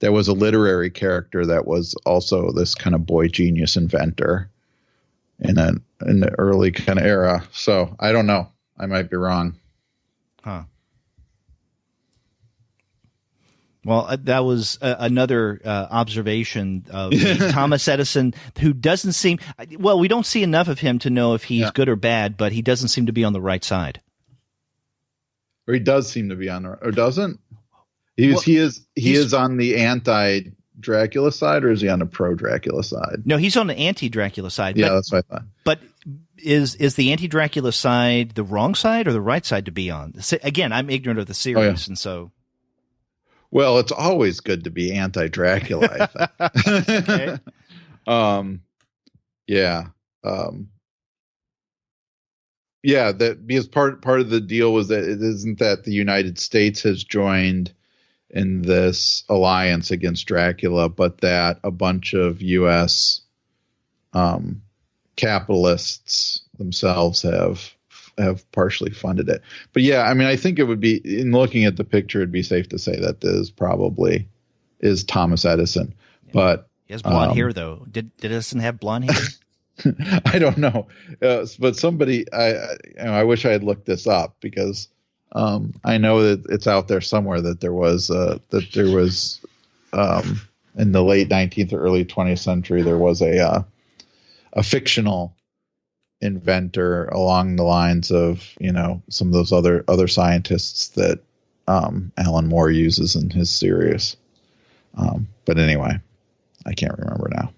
literary character that was also this kind of boy genius inventor in the early kind of era. So I don't know. I might be wrong. Huh. Well, that was another observation of Thomas Edison, who doesn't seem – well, we don't see enough of him to know if he's good or bad, but he doesn't seem to be on the right side. Or he does seem to be on the – or doesn't? He is on the anti-Dracula side, or is he on the pro-Dracula side? No, he's on the anti-Dracula side. Yeah, that's what I thought. But is the anti-Dracula side the wrong side or the right side to be on? Again, I'm ignorant of the series, and so – well, it's always good to be anti-Dracula, I think. Okay. That because part of the deal was that it isn't that the United States has joined in this alliance against Dracula, but that a bunch of U.S. Capitalists themselves have partially funded it. But yeah, I mean, I think it would be, in looking at the picture, it'd be safe to say that this probably is Thomas Edison. Yeah. But he has blonde hair, though. Did Edison have blonde hair? I don't know. But somebody, I wish I had looked this up, because I know that it's out there somewhere that there was in the late 19th or early 20th century, there was a fictional inventor along the lines of, some of those other scientists that Alan Moore uses in his series. But anyway, I can't remember now.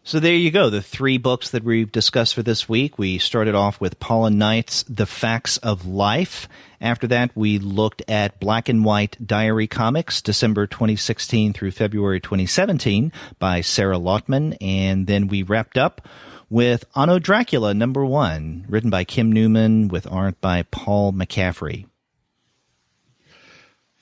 So there you go, the 3 books that we've discussed for this week. We started off with Paula Knight's The Facts of Life. After that, we looked at Black and White Diary Comics, December 2016 through February 2017 by Sara Lautman. And then we wrapped up with Anno Dracula #1, written by Kim Newman with art by Paul McCaffrey.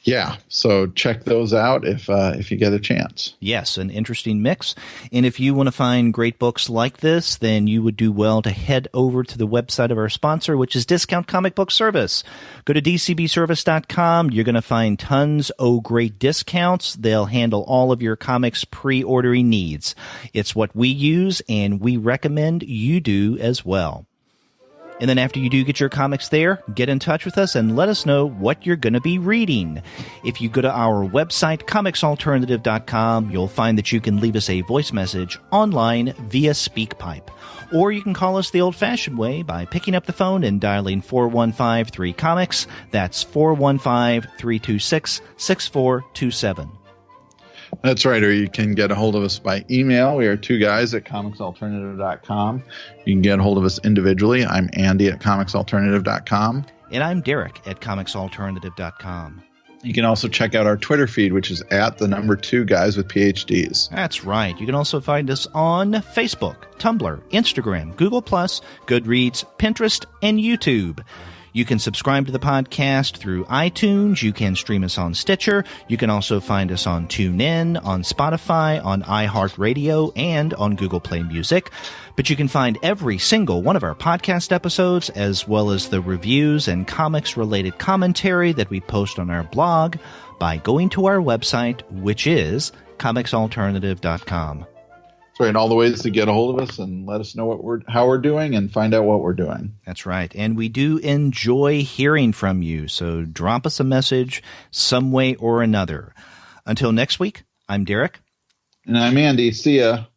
Yeah, so check those out if you get a chance. Yes, an interesting mix. And if you want to find great books like this, then you would do well to head over to the website of our sponsor, which is Discount Comic Book Service. Go to dcbservice.com. You're going to find tons of great discounts. They'll handle all of your comics pre-ordering needs. It's what we use, and we recommend you do as well. And then after you do get your comics there, get in touch with us and let us know what you're going to be reading. If you go to our website, comicsalternative.com, you'll find that you can leave us a voice message online via SpeakPipe. Or you can call us the old-fashioned way by picking up the phone and dialing 415-3-COMICS. That's 415-326-6427. That's right, or you can get a hold of us by email. We are 2guys at comicsalternative.com. You can get a hold of us individually. I'm Andy at comicsalternative.com. And I'm Derek at comicsalternative.com. You can also check out our Twitter feed, which is at the number 2guys with PhDs. That's right. You can also find us on Facebook, Tumblr, Instagram, Google+, Goodreads, Pinterest, and YouTube. You can subscribe to the podcast through iTunes. You can stream us on Stitcher. You can also find us on TuneIn, on Spotify, on iHeartRadio, and on Google Play Music. But you can find every single one of our podcast episodes, as well as the reviews and comics-related commentary that we post on our blog, by going to our website, which is comicsalternative.com. Right, and all the ways to get a hold of us and let us know how we're doing and find out what we're doing. That's right. And we do enjoy hearing from you, so drop us a message some way or another. Until next week, I'm Derek. And I'm Andy. See ya.